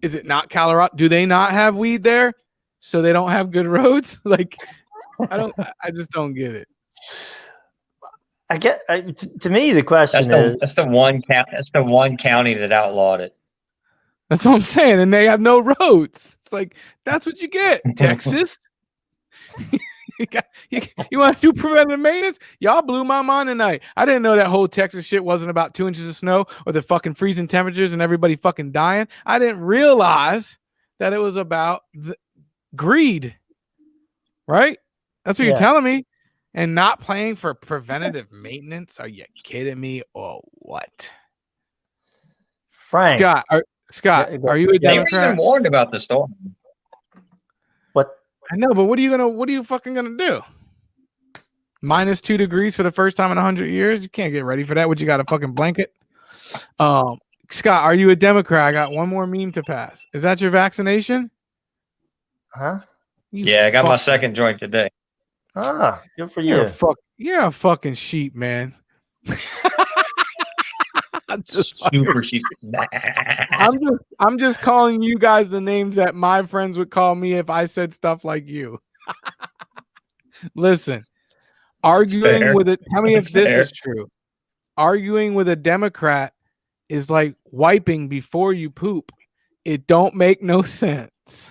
Is it not Colorado? Do they not have weed there? So they don't have good roads? Like, I just don't get it. I get to me the question is that's the one county that outlawed it. That's what I'm saying, and they have no roads. It's like that's what you get, Texas. You want to do preventative maintenance? Y'all blew my mind tonight. I didn't know that whole Texas shit wasn't about 2 inches of snow or the fucking freezing temperatures and everybody fucking dying. I didn't realize that it was about greed. Right? That's what you're telling me. And not paying for preventative maintenance? Are you kidding me or what? Frank. Scott, are you a They were Democrat? even warned about the storm. What? I know, but what are you fucking gonna do? -2 degrees for the first time in 100 years? You can't get ready for that. What, you got a fucking blanket? Scott, are you a Democrat? I got one more meme to pass. Is that your vaccination? Huh? I got my second joint today. Ah, good for you. You're a fucking sheep, man. Super sheep. I'm just calling you guys the names that my friends would call me if I said stuff like you. Listen, arguing with it. Tell me if this is true. Arguing with a Democrat is like wiping before you poop. It don't make no sense.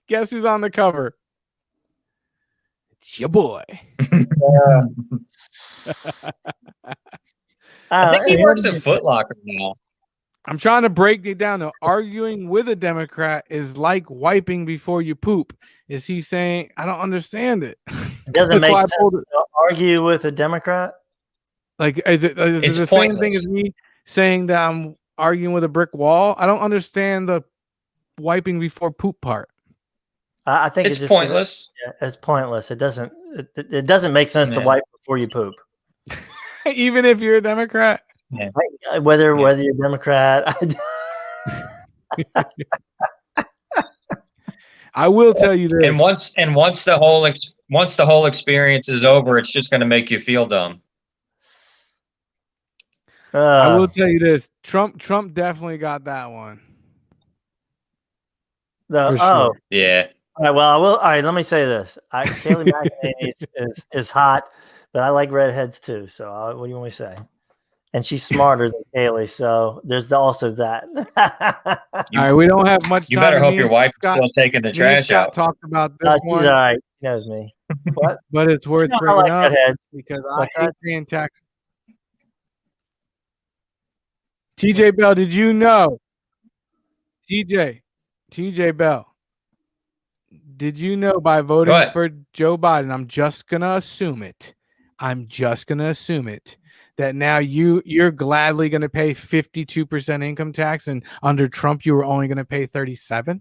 Guess who's on the cover? It's your boy. I think he works at Foot Locker now. I'm trying to break it down. Though. Arguing with a Democrat is like wiping before you poop. Is he saying? I don't understand it. It doesn't make sense to argue with a Democrat. Like, is it the same thing as me saying that I'm arguing with a brick wall? I don't understand the wiping before poop part. I think it's pointless. It's pointless. It doesn't make sense to wipe before you poop. Even if you're a Democrat. Yeah. Whether you're a Democrat. I will tell you this. And once the whole experience is over, it's just going to make you feel dumb. I will tell you this. Trump definitely got that one. Sure. Yeah. All right, well, I will. All right, let me say this. Kaylee McEnany is hot, but I like redheads too. So what do you want me to say? And she's smarter than Kaylee, so there's also that. All right, we don't have much time. You better hope your wife's still taking the trash out. Talked about this one. She's all right. She knows me. What? But it's worth bringing up because I hate paying tax. TJ Bell, did you know? TJ Bell. Did you know by voting for Joe Biden, I'm just gonna assume it, that now you're gladly gonna pay 52% income tax, and under Trump you were only gonna pay 37%?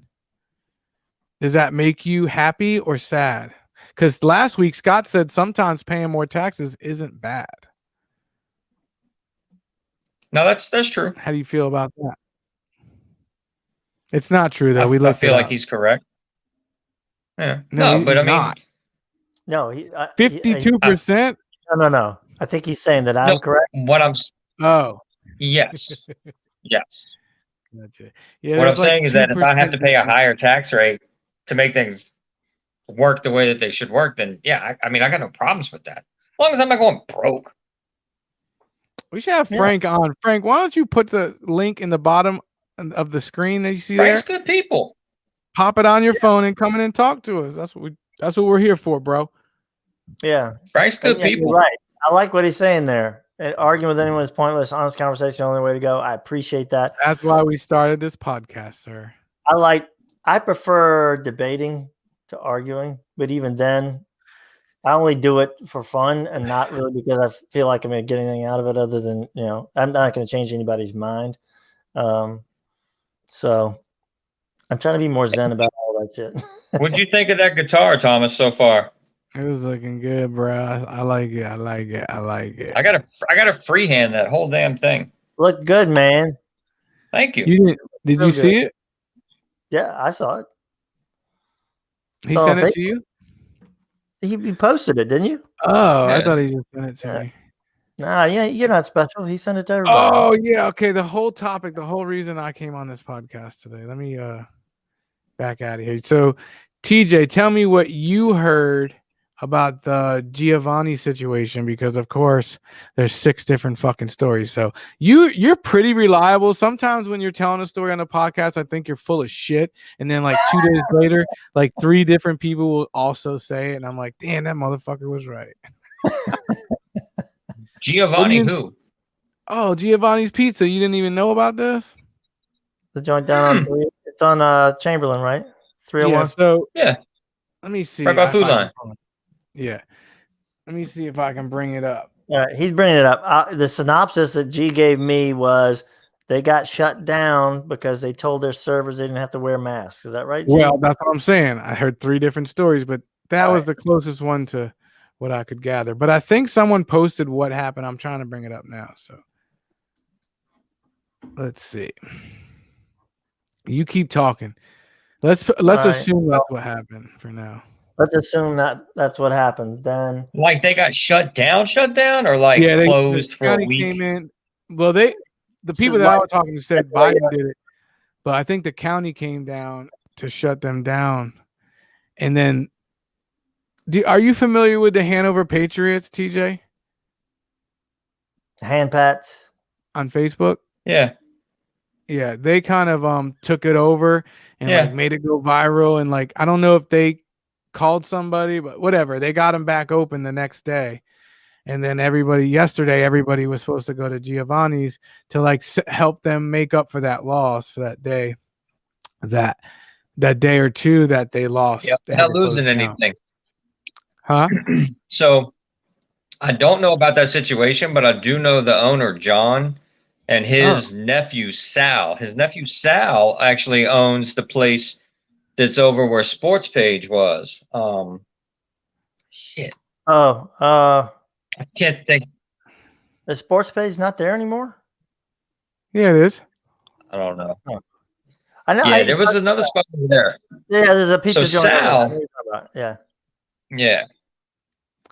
Does that make you happy or sad? Because last week Scott said sometimes paying more taxes isn't bad. No, that's true. How do you feel about that? It's not true though. I feel like he's correct. Yeah. No, but I mean, not. No, 52%. No. I think he's saying that I'm correct. Yes, yes. Gotcha. Yeah, what I'm saying is that if I have to pay a higher tax rate to make things work the way that they should work, then I mean, I got no problems with that. As long as I'm not going broke. We should have Frank on. Frank, why don't you put the link in the bottom of the screen that you see Frank's there? good people. Pop it on your phone and come in and talk to us. That's what we're here for, bro. Yeah. Frank's good people. Right. I like what he's saying there. Arguing with anyone is pointless. Honest conversation is the only way to go. I appreciate that. That's why we started this podcast, sir. I prefer debating to arguing, but even then, I only do it for fun and not really because I feel like I'm going to get anything out of it other than, I'm not going to change anybody's mind. So I'm trying to be more zen about all that shit. What'd you think of that guitar, Thomas, so far? It was looking good, bro. I like it. I got a freehand that whole damn thing. Look good, man. Thank you. Did you see it? Yeah, I saw it. He sent it to you? He posted it, didn't you? Oh, yeah. I thought he just sent it to me. Nah, you're not special. He sent it to everybody. Oh, yeah. Okay. The whole topic, the whole reason I came on this podcast today. Let me back out of here. So, TJ, tell me what you heard about the Giovanni situation, because of course there's 6 different fucking stories. So you're pretty reliable. Sometimes when you're telling a story on a podcast, I think you're full of shit. And then like 2 days later, like 3 different people will also say it. And I'm like, damn, that motherfucker was right. Giovanni who? Oh, Giovanni's Pizza. You didn't even know about this? The joint down on it's on Chamberlain, right? 301. Yeah, so yeah. Let me see. Right by Food Line. Yeah. Let me see if I can bring it up. All right, he's bringing it up. The synopsis that G gave me was They got shut down because they told their servers they didn't have to wear masks. Is that right, G? Well, that's what I'm saying. I heard 3 different stories, but that was the closest one to what I could gather. But I think someone posted what happened. I'm trying to bring it up now. So let's see. You keep talking. Let's assume that's what happened for now. Let's assume that that's what happened. Then, like they got shut down, or like closed for a week. Came in. Well, the people that I was talking to said Biden did it, but I think the county came down to shut them down. And then, are you familiar with the Hanover Patriots, TJ? Hand pats on Facebook. Yeah. Yeah, they kind of took it over and like made it go viral, and like I don't know if they called somebody, but whatever, they got them back open the next day. And then yesterday everybody was supposed to go to Giovanni's to like help them make up for that loss for that day, that day or two that they lost. Yep. They're not losing anything. Huh? So I don't know about that situation, but I do know the owner, John, and his nephew, Sal. His nephew, Sal, actually owns the place that's over where Sports Page was. Shit. I can't think. The Sports Page not there anymore? Yeah, it is. I don't know. I know. Yeah, there was another spot over there. Yeah, there's a pizza joint. Sal. Yeah.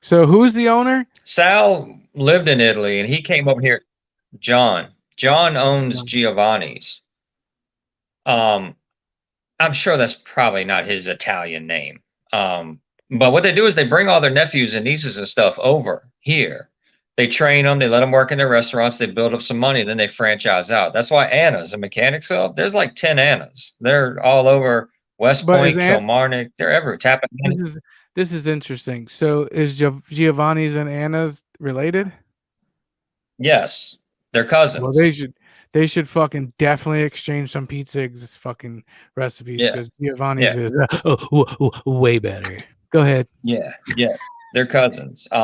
So who's the owner? Sal lived in Italy, and he came over here. John owns Giovanni's. I'm sure that's probably not his Italian name. But what they do is they bring all their nephews and nieces and stuff over here. They train them. They let them work in their restaurants. They build up some money. Then they franchise out. That's why Anna's a Mechanicsville. There's like 10 Annas. They're all over West Point, Kilmarnock. They're everywhere. Tappan. This is interesting. So is Giovanni's and Anna's related? Yes, they're cousins. Well, they should fucking definitely exchange some pizza fucking recipes because Giovanni's is way better. Go ahead. Yeah, they're cousins. I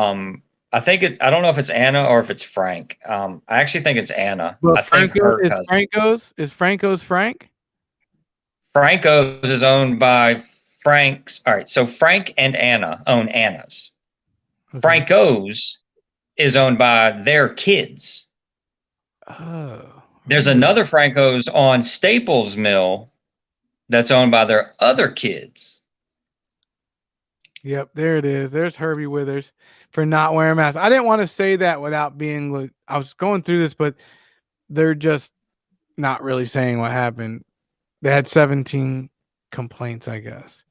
don't know if it's Anna or if it's Frank. I actually think it's Anna. Well, I think is Franco's Frank? Franco's is owned by Frank's. All right, so Frank and Anna own Anna's. Okay. Franco's is owned by their kids. Oh. There's another Franco's on Staples Mill that's owned by their other kids. Yep, there it is. There's Herbie Withers for not wearing masks. I didn't want to say that without being. I was going through this, but they're just not really saying what happened. They had 17 complaints, I guess.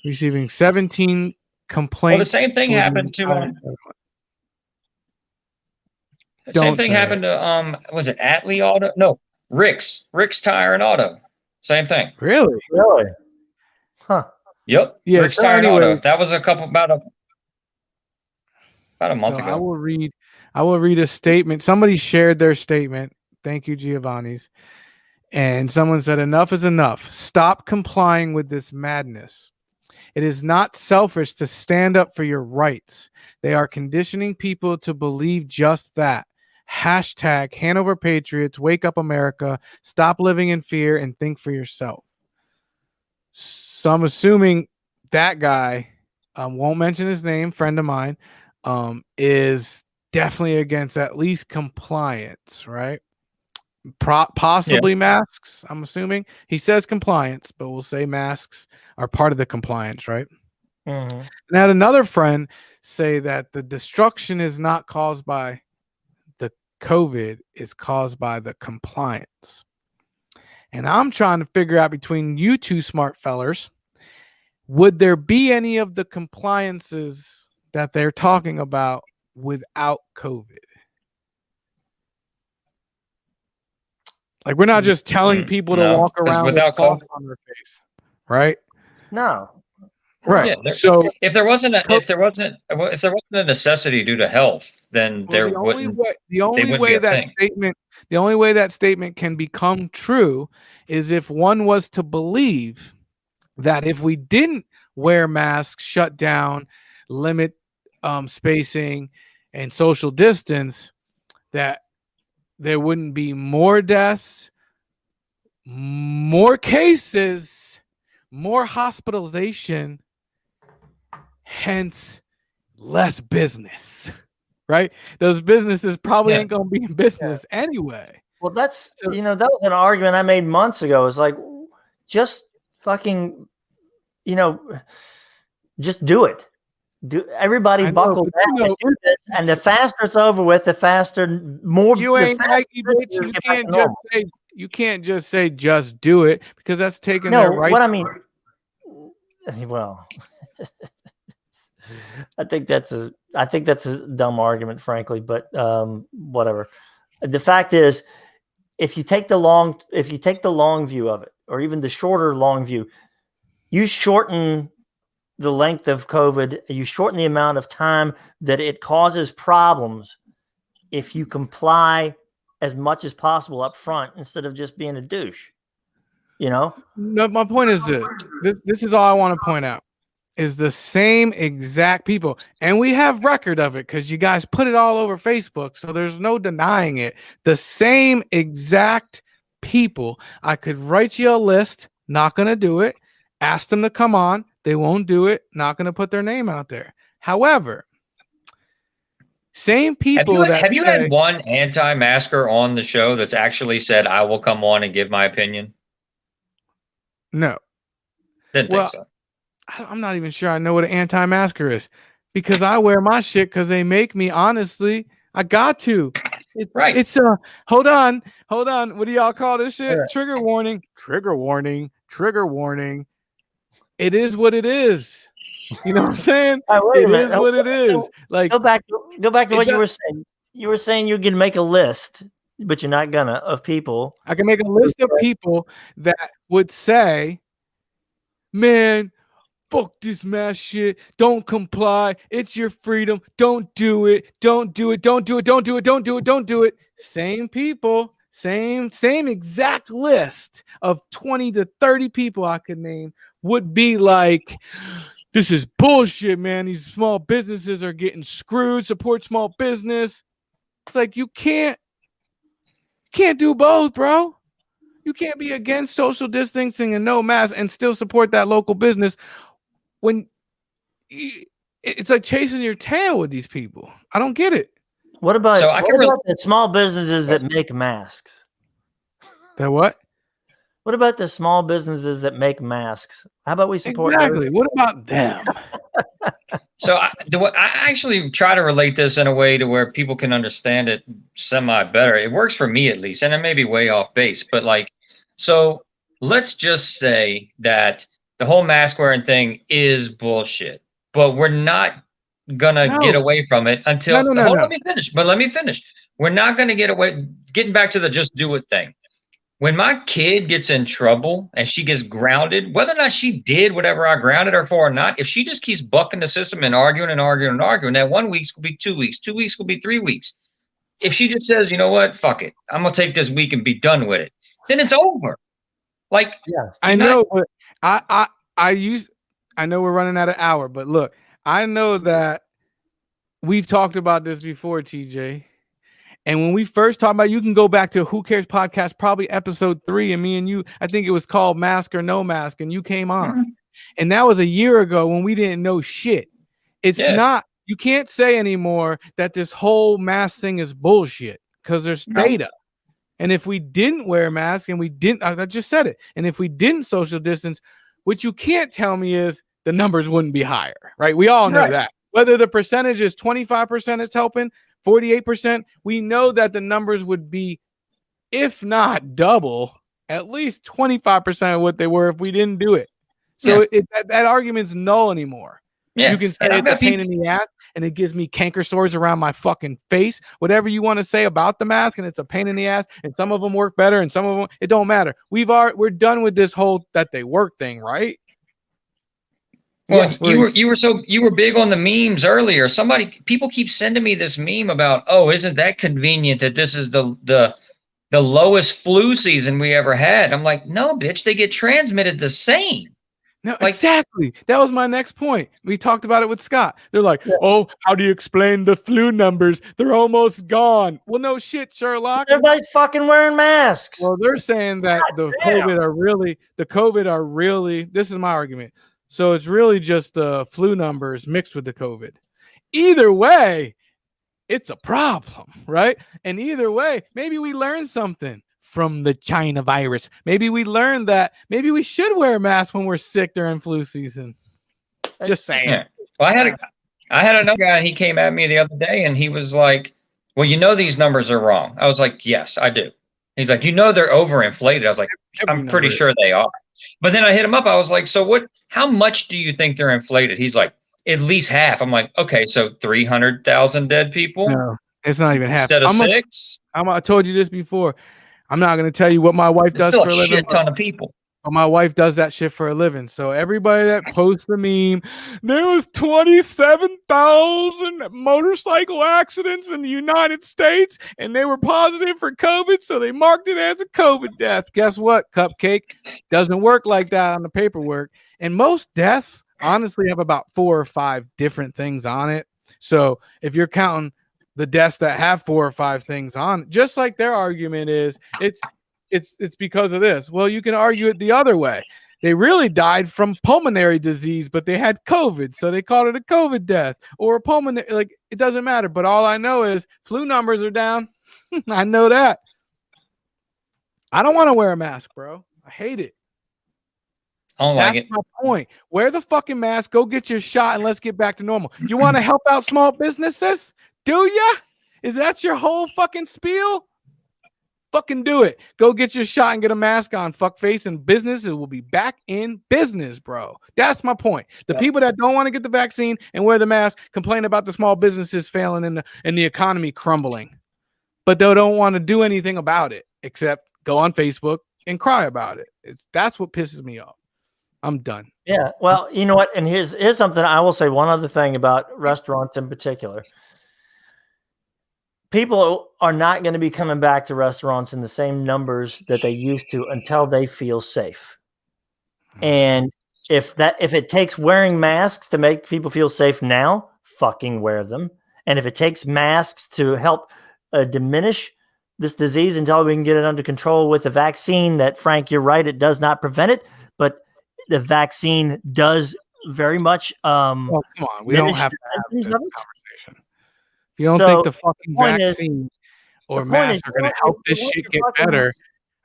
Receiving 17 complaints. Well, the same thing happened to. Same thing happened to was it Atlee Auto? No, Rick's Tire and Auto. Same thing. Really? Huh. Yep. Yeah. Rick's Tire and Auto. That was about a month ago. I will read a statement. Somebody shared their statement. Thank you, Giovanni's. And someone said, "Enough is enough. Stop complying with this madness. It is not selfish to stand up for your rights. They are conditioning people to believe just that. Hashtag Hanover Patriots, wake up America, stop living in fear and think for yourself." So I'm assuming that guy, won't mention his name, friend of mine, is definitely against at least compliance, right? Possibly masks, I'm assuming. He says compliance, but we'll say masks are part of the compliance, right? Mm-hmm. And I had another friend say that the destruction is not caused by the COVID, it's caused by the compliance. And I'm trying to figure out between you two smart fellers, would there be any of the compliances that they're talking about without COVID? Like, we're not just telling people to walk around with cloth on their face, right? No. Right. Yeah, so if there wasn't a necessity due to health, then there wouldn't. The only way that statement can become true is if one was to believe that if we didn't wear masks, shut down, limit spacing and social distance, that there wouldn't be more deaths, more cases, more hospitalization, hence less business, right? Those businesses probably ain't going to be in business anyway. Well, that's, that was an argument I made months ago. It's like, just fucking, just do it. Everybody buckle down and do this, and the faster it's over with, the faster more. You ain't Nike, bitch. You can't just say just do it, because that's taking their right. What I mean, well, I think that's a dumb argument, frankly. But whatever. The fact is, if you take the long view of it, or even the shorter long view, you shorten the length of COVID, you shorten the amount of time that it causes problems if you comply as much as possible up front instead of just being a douche. No, my point is this is all I want to point out, is the same exact people, and we have record of it because you guys put it all over Facebook, so there's no denying it. The same exact people. I could write you a list, not going to do it. Ask them to come on. They won't do it. Not going to put their name out there. However, same people have you had one anti-masker on the show that's actually said, I will come on and give my opinion? No. Didn't think so. I'm not even sure I know what an anti-masker is, because I wear my shit because they make me. Honestly, I got to. Right. It's hold on. What do y'all call this shit? Right. Trigger warning. It is what it is. You know what I'm saying? It is what it is. Like, go back to what you were saying. You were saying you're gonna make a list, but you're not gonna, of people. I can make a list of people that would say, man, fuck this mask shit. Don't comply. It's your freedom. Don't do it. Don't do it. Don't do it. Don't do it. Don't do it. Don't do it. Same people. Same exact list of 20 to 30 people I could name would be like, this is bullshit, man. These small businesses are getting screwed. Support small business. It's like, you can't do both, bro. You can't be against social distancing and no mask and still support that local business when it's like chasing your tail with these people. I don't get it. What about the small businesses that make masks? That what? What about the small businesses that make masks? How about we support exactly? What about them? So I actually try to relate this in a way to where people can understand it semi better. It works for me at least, and it may be way off base, but like, so let's just say that the whole mask wearing thing is bullshit, but we're not gonna get away from it until let me finish. We're not gonna getting back to the just do it thing. When my kid gets in trouble and she gets grounded, whether or not she did whatever I grounded her for or not, if she just keeps bucking the system and arguing, that 1 week will be 2 weeks, 2 weeks will be 3 weeks. If she just says, you know what, fuck it, I'm gonna take this week and be done with it, then it's over. Like, yeah, I know, but I know we're running out of hour, but look, I know that we've talked about this before, TJ. And when we first talked about, you can go back to Who Cares Podcast, probably episode 3, and me and you, I think it was called Mask or No Mask, and you came on. Mm-hmm. And that was a year ago when we didn't know shit. It's not, you can't say anymore that this whole mask thing is bullshit, because there's data. And if we didn't wear a mask and we didn't, I just said it, and if we didn't social distance, what you can't tell me is the numbers wouldn't be higher, right? We all know that. Whether the percentage is 25% it's helping, 48%, we know that the numbers would be, if not double, at least 25% of what they were if we didn't do it. So that argument's null anymore. Yeah. You can say it's a pain in the ass and it gives me canker sores around my fucking face. Whatever you want to say about the mask, and it's a pain in the ass, and some of them work better and some of them, it don't matter. We're done with this whole that they work thing, right? Well, you were big on the memes earlier. People keep sending me this meme about, oh, isn't that convenient that this is the lowest flu season we ever had? I'm like, no, bitch, they get transmitted the same. No, exactly. That was my next point. We talked about it with Scott. They're like, oh, how do you explain the flu numbers? They're almost gone. Well, no shit, Sherlock. Everybody's fucking wearing masks. Well, they're saying that the COVID are really, this is my argument. So it's really just the flu numbers mixed with the COVID. Either way, it's a problem, right? And either way, maybe we learned something from the China virus. Maybe we learned that maybe we should wear masks when we're sick during flu season. Just saying. Yeah. Well, I had another guy. He came at me the other day, and he was like, "Well, you know these numbers are wrong." I was like, "Yes, I do." He's like, "You know they're overinflated." I was like, "I'm pretty sure they are." But then I hit him up. I was like, "So what? How much do you think they're inflated?" He's like, "At least half." I'm like, "Okay, so 300,000 dead people." No, it's not even half. Instead of 6. I told you this before. I'm not going to tell you what my wife does for a living. Shit ton of people. But my wife does that shit for a living. So everybody that posts the meme, there was 27,000 motorcycle accidents in the United States, and they were positive for COVID, so they marked it as a COVID death. Guess what, Cupcake? Doesn't work like that on the paperwork. And most deaths, honestly, have about 4 or 5 different things on it. So if you're counting the deaths that have 4 or 5 things on, just like their argument is, it's because of this. Well, you can argue it the other way. They really died from pulmonary disease, but they had COVID, so they called it a COVID death or a pulmonary. Like, it doesn't matter. But all I know is flu numbers are down. I know that. I don't want to wear a mask, bro. I hate it. I don't like it. That's my point. Wear the fucking mask. Go get your shot, and let's get back to normal. You want to help out small businesses? Do ya? Is that your whole fucking spiel? Fucking do it. Go get your shot and get a mask on, fuckface, and businesses will be back in business, bro. That's my point. The people that don't want to get the vaccine and wear the mask complain about the small businesses failing and the economy crumbling. But they don't want to do anything about it except go on Facebook and cry about it. That's what pisses me off. I'm done. Yeah. Well, you know what? And here's something I will say. One other thing about restaurants in particular. People are not going to be coming back to restaurants in the same numbers that they used to until they feel safe. And if it takes wearing masks to make people feel safe now, fucking wear them. And if it takes masks to help diminish this disease until we can get it under control with the vaccine, that, Frank, you're right, it does not prevent it, but the vaccine does very much. Come on, we don't have to have this conversation. If you don't think the fucking vaccine or masks are going to help this shit get better,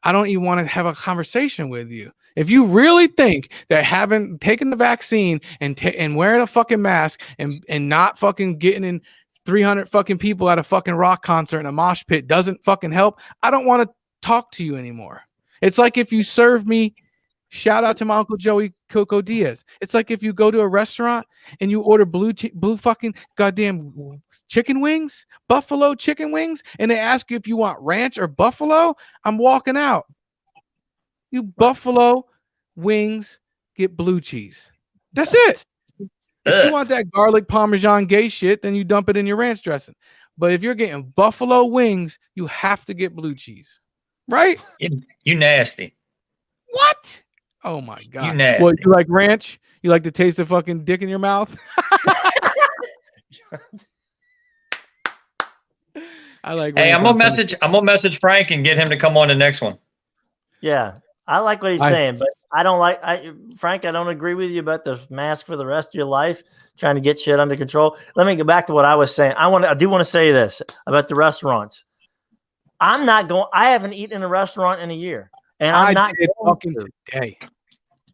I don't even want to have a conversation with you. If you really think that having taken the vaccine and wearing a fucking mask and not fucking getting in 300 fucking people at a fucking rock concert in a mosh pit doesn't fucking help, I don't want to talk to you anymore. It's like if you serve me, shout out to my Uncle Joey Coco Diaz. It's like if you go to a restaurant and you order blue fucking goddamn chicken wings, buffalo chicken wings, and they ask you if you want ranch or buffalo, I'm walking out. You buffalo wings get blue cheese. That's it. If you want that garlic parmesan gay shit, then you dump it in your ranch dressing. But if you're getting buffalo wings, you have to get blue cheese. Right? You nasty. What? Oh my God. You nasty. What, you like ranch? You like the taste of fucking dick in your mouth? I like Hey, I'm gonna message Frank and get him to come on the next one. Yeah. I like what he's saying, but I don't Frank, I don't agree with you about the mask for the rest of your life, trying to get shit under control. Let me go back to what I was saying. I do want to say this about the restaurants. I haven't eaten in a restaurant in a year. And I'm not fucking today.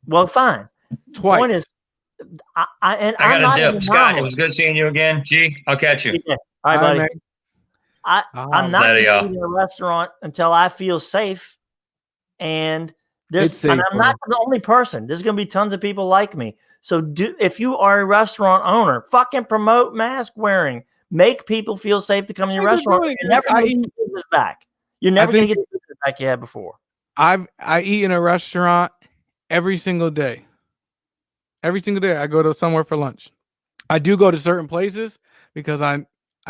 Well, fine. Twice. Point is, I got a dip. Scott, it was good seeing you again. G, I'll catch you. Yeah. All right, buddy. I'm not eating in a restaurant until I feel safe. And I'm not the only person. There's going to be tons of people like me. So if you are a restaurant owner, fucking promote mask wearing. Make people feel safe to come in your restaurant. You're never going to get the business back. You're never going to get the business back you had before. I eat in a restaurant every single day. Every single day I go to somewhere for lunch. I do go to certain places because I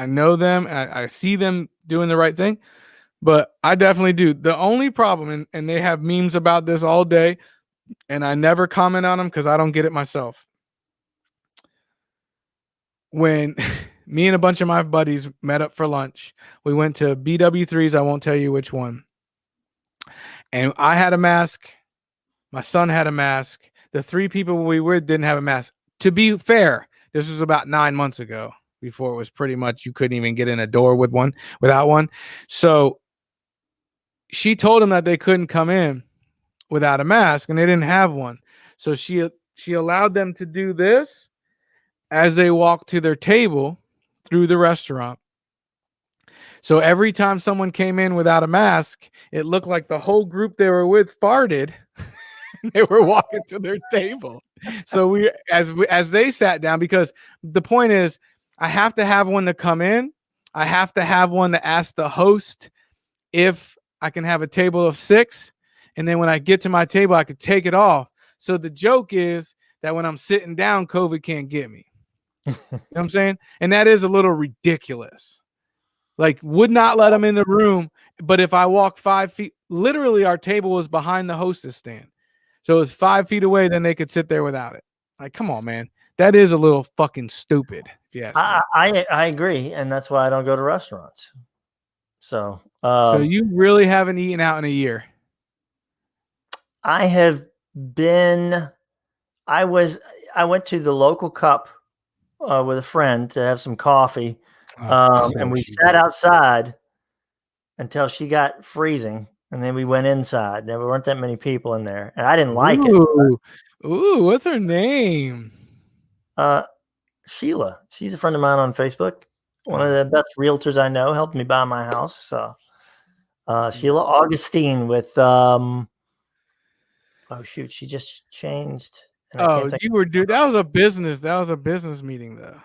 know them and I see them doing the right thing. But I definitely do. The only problem, and they have memes about this all day, and I never comment on them because I don't get it myself. When me and a bunch of my buddies met up for lunch, we went to BW3's. I won't tell you which one. And I had a mask. My son had a mask. The 3 people we were with didn't have a mask. To be fair, this was about 9 months ago, before it was pretty much you couldn't even get in a door without one. So she told them that they couldn't come in without a mask, and they didn't have one. So she allowed them to do this as they walked to their table through the restaurant. So every time someone came in without a mask, it looked like the whole group they were with farted. They were walking to their table. So as they sat down, because the point is, I have to have one to come in. I have to have one to ask the host if I can have a table of 6. And then when I get to my table, I could take it off. So the joke is that when I'm sitting down, COVID can't get me. You know what I'm saying? And that is a little ridiculous. Like, would not let them in the room. But if I walk 5 feet, literally our table was behind the hostess stand. So it's 5 feet away, then they could sit there without it. Like, come on, man. That is a little fucking stupid. If you ask me. I agree. And that's why I don't go to restaurants. So you really haven't eaten out in a year? I have been, I went to the local Cup with a friend to have some coffee. And we sat outside until she got freezing, and then we went inside. There weren't that many people in there, and I didn't like it. Ooh, what's her name? Sheila. She's a friend of mine on Facebook. One of the best realtors I know, helped me buy my house. So Sheila Augustine with oh shoot, she just changed. Oh, you were that was a business meeting though.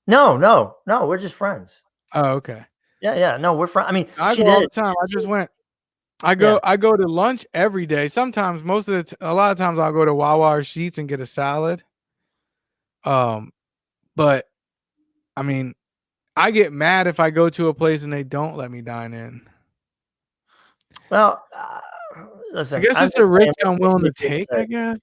No, we're just friends. Oh, okay. Yeah. No, we're friends. I mean, I go all the time. I just went. I go to lunch every day. Sometimes, a lot of times I'll go to Wawa or Sheetz and get a salad. But I mean, I get mad if I go to a place and they don't let me dine in. Well, listen, I guess it's a risk I'm willing to take, I guess.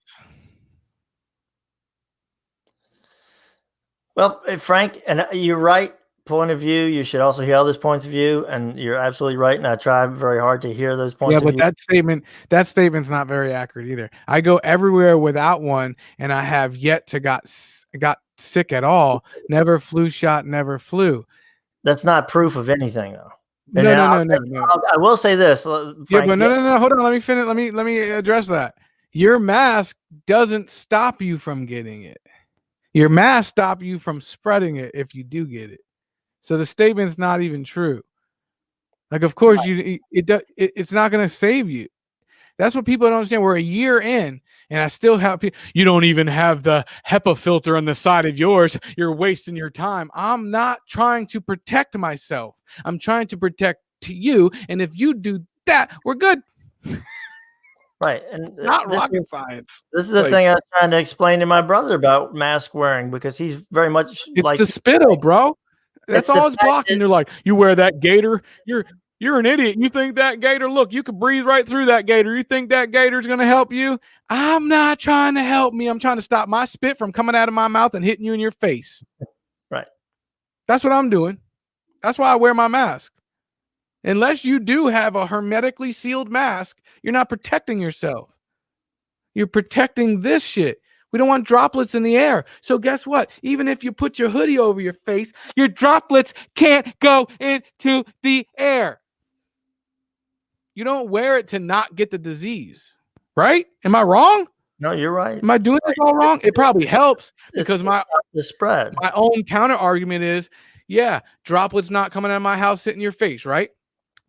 Well, Frank, and you're right. Point of view. You should also hear others' points of view, and you're absolutely right. And I try very hard to hear those points. Yeah, but that statement's not very accurate either. I go everywhere without one, and I have yet to got sick at all. Never flu shot, never flu. That's not proof of anything, though. No. I will say this. Frank, yeah, but no. Hold on. Let me finish. Let me address that. Your mask doesn't stop you from getting it. Your mask stops you from spreading it if you do get it. So the statement's not even true. Like, of course, it's not going to save you. That's what people don't understand. We're a year in, and I still have people. You don't even have the HEPA filter on the side of yours. You're wasting your time. I'm not trying to protect myself. I'm trying to protect you. And if you do that, we're good. Right. And not rocket science. This is the thing I was trying to explain to my brother about mask wearing, because he's very much it's the spittle, bro. That's all it's blocking. They're like, you wear that gator, you're an idiot. You think that gator, look, you could breathe right through that gator. You think that gator's going to help you? I'm not trying to help me. I'm trying to stop my spit from coming out of my mouth and hitting you in your face. Right. That's what I'm doing. That's why I wear my mask. Unless you do have a hermetically sealed mask, you're not protecting yourself. You're protecting this shit. We don't want droplets in the air. So guess what? Even if you put your hoodie over your face, your droplets can't go into the air. You don't wear it to not get the disease, right? Am I wrong? No, you're right. Am I doing this all wrong? It probably helps because the spread. My own counter argument is, yeah, droplets not coming out of my house hitting your face, right?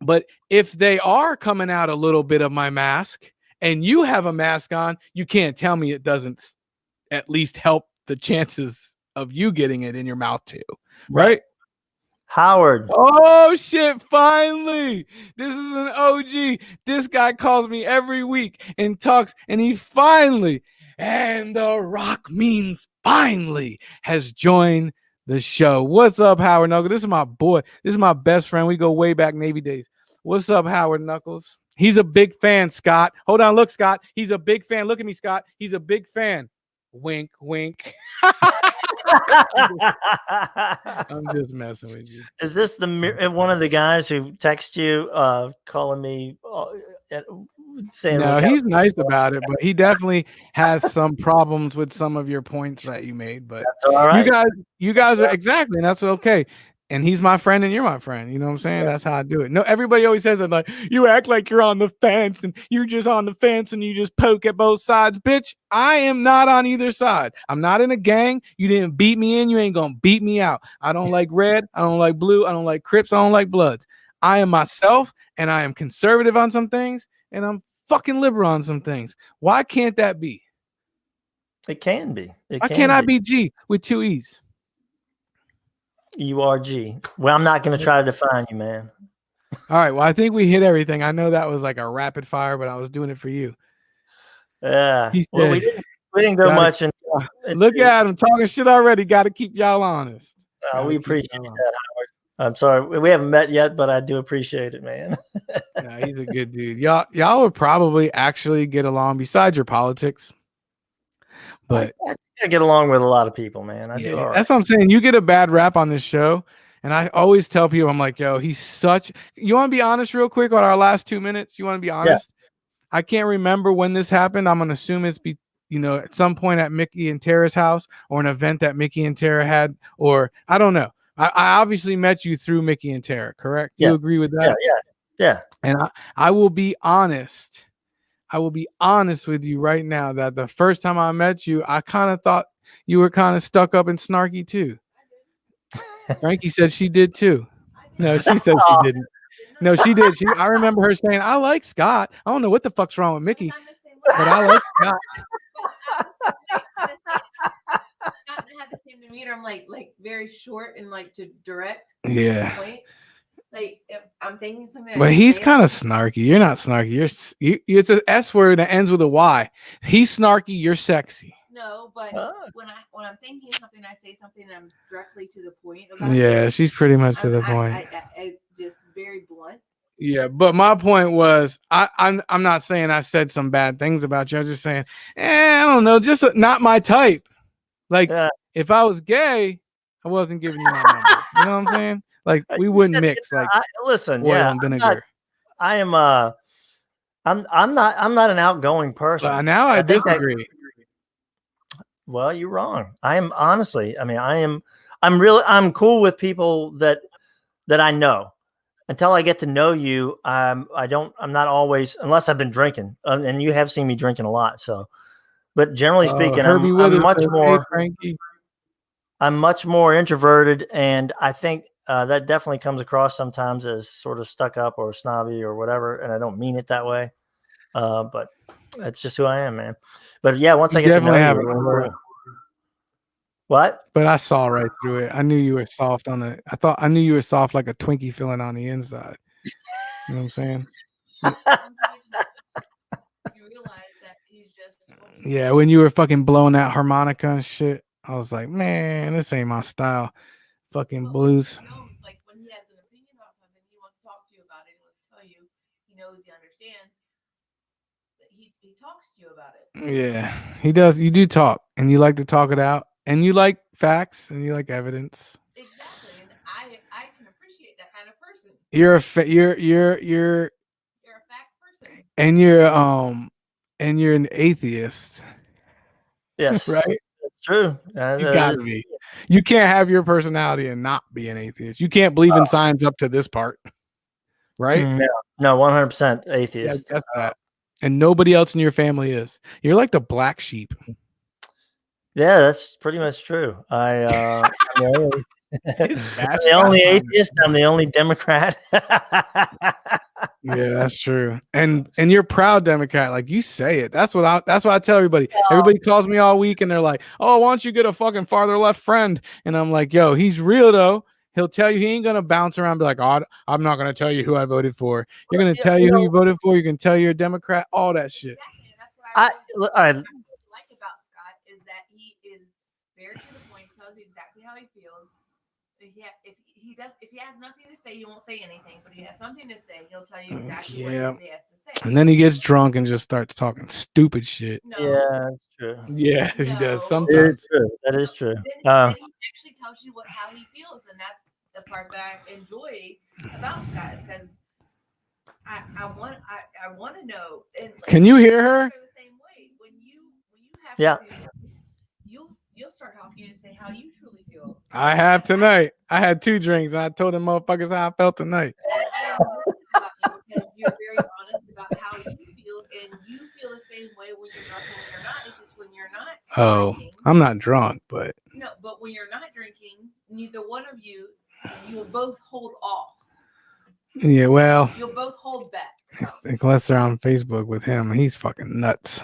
But if they are coming out a little bit of my mask and you have a mask on, you can't tell me it doesn't at least help the chances of you getting it in your mouth too, right? Howard. Oh shit, finally. This is an OG. This guy calls me every week and talks, and he finally, and The Rock means finally, has joined the show. What's up, Howard Knuckles? This is my boy. This is my best friend. We go way back Navy days. What's up, Howard Knuckles? He's a big fan, Scott. Hold on, look, Scott. He's a big fan. Look at me, Scott. He's a big fan. Wink, wink. I'm just messing with you. Is this one of the guys who text you, calling me, saying? No, he's nice about it, but he definitely has some problems with some of your points that you made. But that's all right. you guys are exactly, and that's okay. And he's my friend, and you're my friend. You know what I'm saying? Yeah. That's how I do it. No, everybody always says that, like, you act like you're on the fence, and you're just on the fence, and you just poke at both sides. Bitch, I am not on either side. I'm not in a gang. You didn't beat me in. You ain't gonna beat me out. I don't like red. I don't like blue. I don't like Crips. I don't like Bloods. I am myself, and I am conservative on some things, and I'm fucking liberal on some things. Why can't that be? It can be. Why can't I be G with 2 E's? You are G. Well, I'm not going to try to define you, man. All right. Well, I think we hit everything. I know that was like a rapid fire, but I was doing it for you. Yeah. Said, well, we didn't go much. Look at him talking shit already. Got to keep y'all honest. We appreciate that, Howard. I'm sorry. We haven't met yet, but I do appreciate it, man. Yeah, he's a good dude. Y'all would probably actually get along besides your politics. But I get along with a lot of people, man. I do all right. That's what I'm saying. You get a bad rap on this show. And I always tell people, I'm like, yo, he's such. You want to be honest real quick on our last 2 minutes? You want to be honest? Yeah. I can't remember when this happened. I'm going to assume it's at some point at Mickey and Tara's house, or an event that Mickey and Tara had, or I don't know. I obviously met you through Mickey and Tara, correct? Yeah. You agree with that? Yeah. And I will be honest. I will be honest with you right now that the first time I met you, I kind of thought you were kind of stuck up and snarky too. Frankie said she did too. No, she said she didn't. No, she did. I remember her saying, I like Scott. I don't know what the fuck's wrong with Mickey, but I like Scott. Had the same demeanor. I'm like very short and like to direct. Yeah. Point. Like if I'm thinking something. But he's kind of snarky. You're not snarky. It's an S word that ends with a Y. He's snarky. You're sexy. No, but when I'm thinking something, I say something and I'm directly to the point about it. She's pretty much to the point. I just very blunt. Yeah, but my point was, I'm not saying I said some bad things about you. I'm just saying, I don't know, just not my type. Like, if I was gay, I wasn't giving you my number. You know what I'm saying? Like, we wouldn't mix. Like, listen, oil and vinegar. I'm not an outgoing person. But now I disagree. Well, you're wrong. I am honestly. I mean, I'm cool with people that I know. Until I get to know you, I'm not always, unless I've been drinking, and you have seen me drinking a lot. So, but generally speaking, I'm much more introverted, and I think that definitely comes across sometimes as sort of stuck up or snobby or whatever. And I don't mean it that way, but that's just who I am, man. But yeah, once I get to know you, what? But I saw right through it. I knew you were soft I knew you were soft like a Twinkie feeling on the inside. You know what I'm saying? You realize that he's just. Yeah, when you were fucking blowing that harmonica and shit, I was like, man, this ain't my style. Fucking blues. It's like when he has an opinion about something, he wants to talk to you about it. He wants to tell you. He knows. He understands. He talks to you about it. Yeah, he does. You do talk, and you like to talk it out. And you like facts, and you like evidence. Exactly, and I can appreciate that kind of person. You're a fact person. And you're an atheist. Yes, right. That's true. You gotta be. You can't have your personality and not be an atheist. You can't believe in science up to this part, right? No, 100% atheist. Yeah, that's that. And nobody else in your family is. You're like the black sheep. Yeah, that's pretty much true. I'm the only atheist. I'm the only Democrat. Yeah, that's true. And you're proud Democrat. Like, you say it. That's what I tell everybody. Everybody calls me all week and they're like, oh, why don't you get a fucking farther left friend? And I'm like, yo, he's real though. He'll tell you. He ain't gonna bounce around and be like, oh, I'm not gonna tell you who I voted for. You're gonna tell you who you voted for. You can tell you're a Democrat. All that shit. Exactly. That's what I like about Scott is that he is very to the point. Tells you exactly how he feels. If he does. If he has nothing to say, he won't say anything. But if he has something to say, he'll tell you exactly what it is he has to say. And then he gets drunk and just starts talking stupid shit. No. Yeah, that's true. Yeah, he does No. sometimes. It is true. That is true. Then he actually tells you how he feels, and that's the part that I enjoy about Scott, is because I want to know. And Can you hear her? The same way when you have Yeah. you'll start talking and say how you truly feel. I have tonight. I had 2 drinks and I told them motherfuckers how I felt tonight. And I enjoy about you because you're very honest about how you feel, and you feel the same way when you're drunk and when you're not. It's just when you're not drinking. I'm not drunk, but No, but when you're not drinking, neither one of you will both hold off. yeah, well, You'll both hold back. So. unless they're on Facebook with him, he's fucking nuts.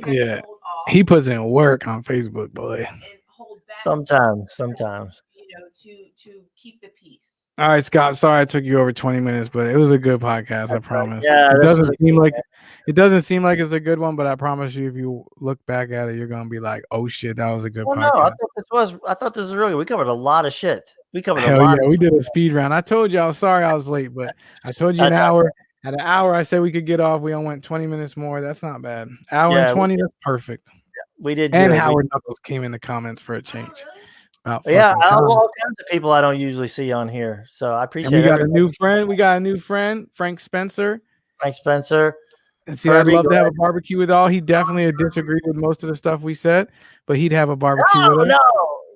Yeah, he puts in work on Facebook, boy. And hold back Sometimes. To keep the peace. All right, Scott. Sorry I took you over 20 minutes, but it was a good podcast. I promise. Yeah, it doesn't seem like it's a good one, but I promise you, if you look back at it, you're gonna be like, "Oh shit, that was a good podcast." No, I thought this was really good. We covered a lot of shit. We covered Hell a lot. Yeah, we did a speed round. I told you I was sorry I was late, but I told you an hour. At an hour, I said we could get off. We only went 20 minutes more. That's not bad. Hour and 20. That's perfect. We did. And Howard Knuckles came in the comments for a change. All kinds of people I don't usually see on here, so I appreciate it. We got a new friend. We got a new friend, Frank Spencer. And see, I'd love to have a barbecue with all. He definitely disagreed with most of the stuff we said, but he'd have a barbecue with us.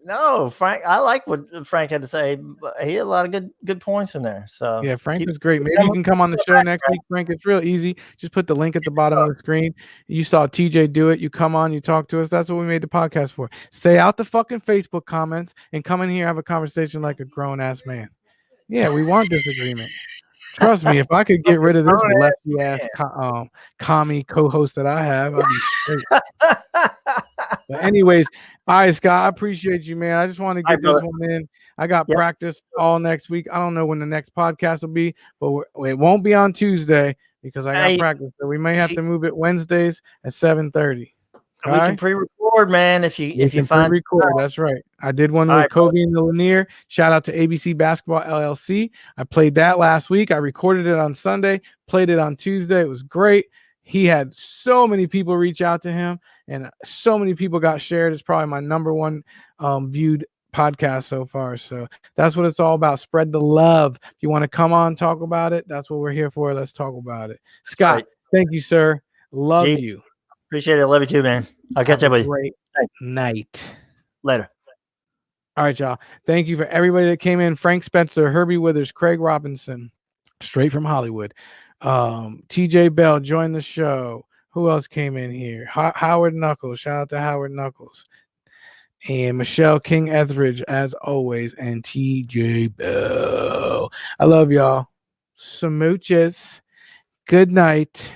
No, Frank. I like what Frank had to say. But he had a lot of good points in there. So yeah, Frank was great. Maybe you can come on the show next week, Frank. It's real easy. Just put the link at the bottom of the screen. You saw TJ do it. You come on, you talk to us. That's what we made the podcast for. Stay out the fucking Facebook comments and come in here and have a conversation like a grown ass man. Yeah, we want disagreement. Trust me, if I could get rid of this lefty ass commie co-host that I have, I'd be straight. But anyways, all right, Scott, I appreciate you, man. I just want to get this one in. I got practice all next week. I don't know when the next podcast will be, but it won't be on Tuesday because I got practice. So we may have to move it Wednesdays at 7:30. We can pre-record, man. If you find pre-record, that's right. I did one with Kobe and the Lanier. Shout out to ABC Basketball LLC. I played that last week. I recorded it on Sunday, played it on Tuesday. It was great. He had so many people reach out to him, and so many people got shared. It's probably my number one viewed podcast so far. So that's what it's all about. Spread the love. If you want to come on, talk about it, that's what we're here for. Let's talk about it. Scott, thank you, sir. Love you. Appreciate it. Love you too, man. I'll catch up with you. Great night. Later. All right, y'all. Thank you for everybody that came in. Frank Spencer, Herbie Withers, Craig Robinson, straight from Hollywood. TJ Bell joined the show. Who else came in here? Howard Knuckles. Shout out to Howard Knuckles. And Michelle King Etheridge, as always, and TJ Bell. I love y'all. Smooches. Good night.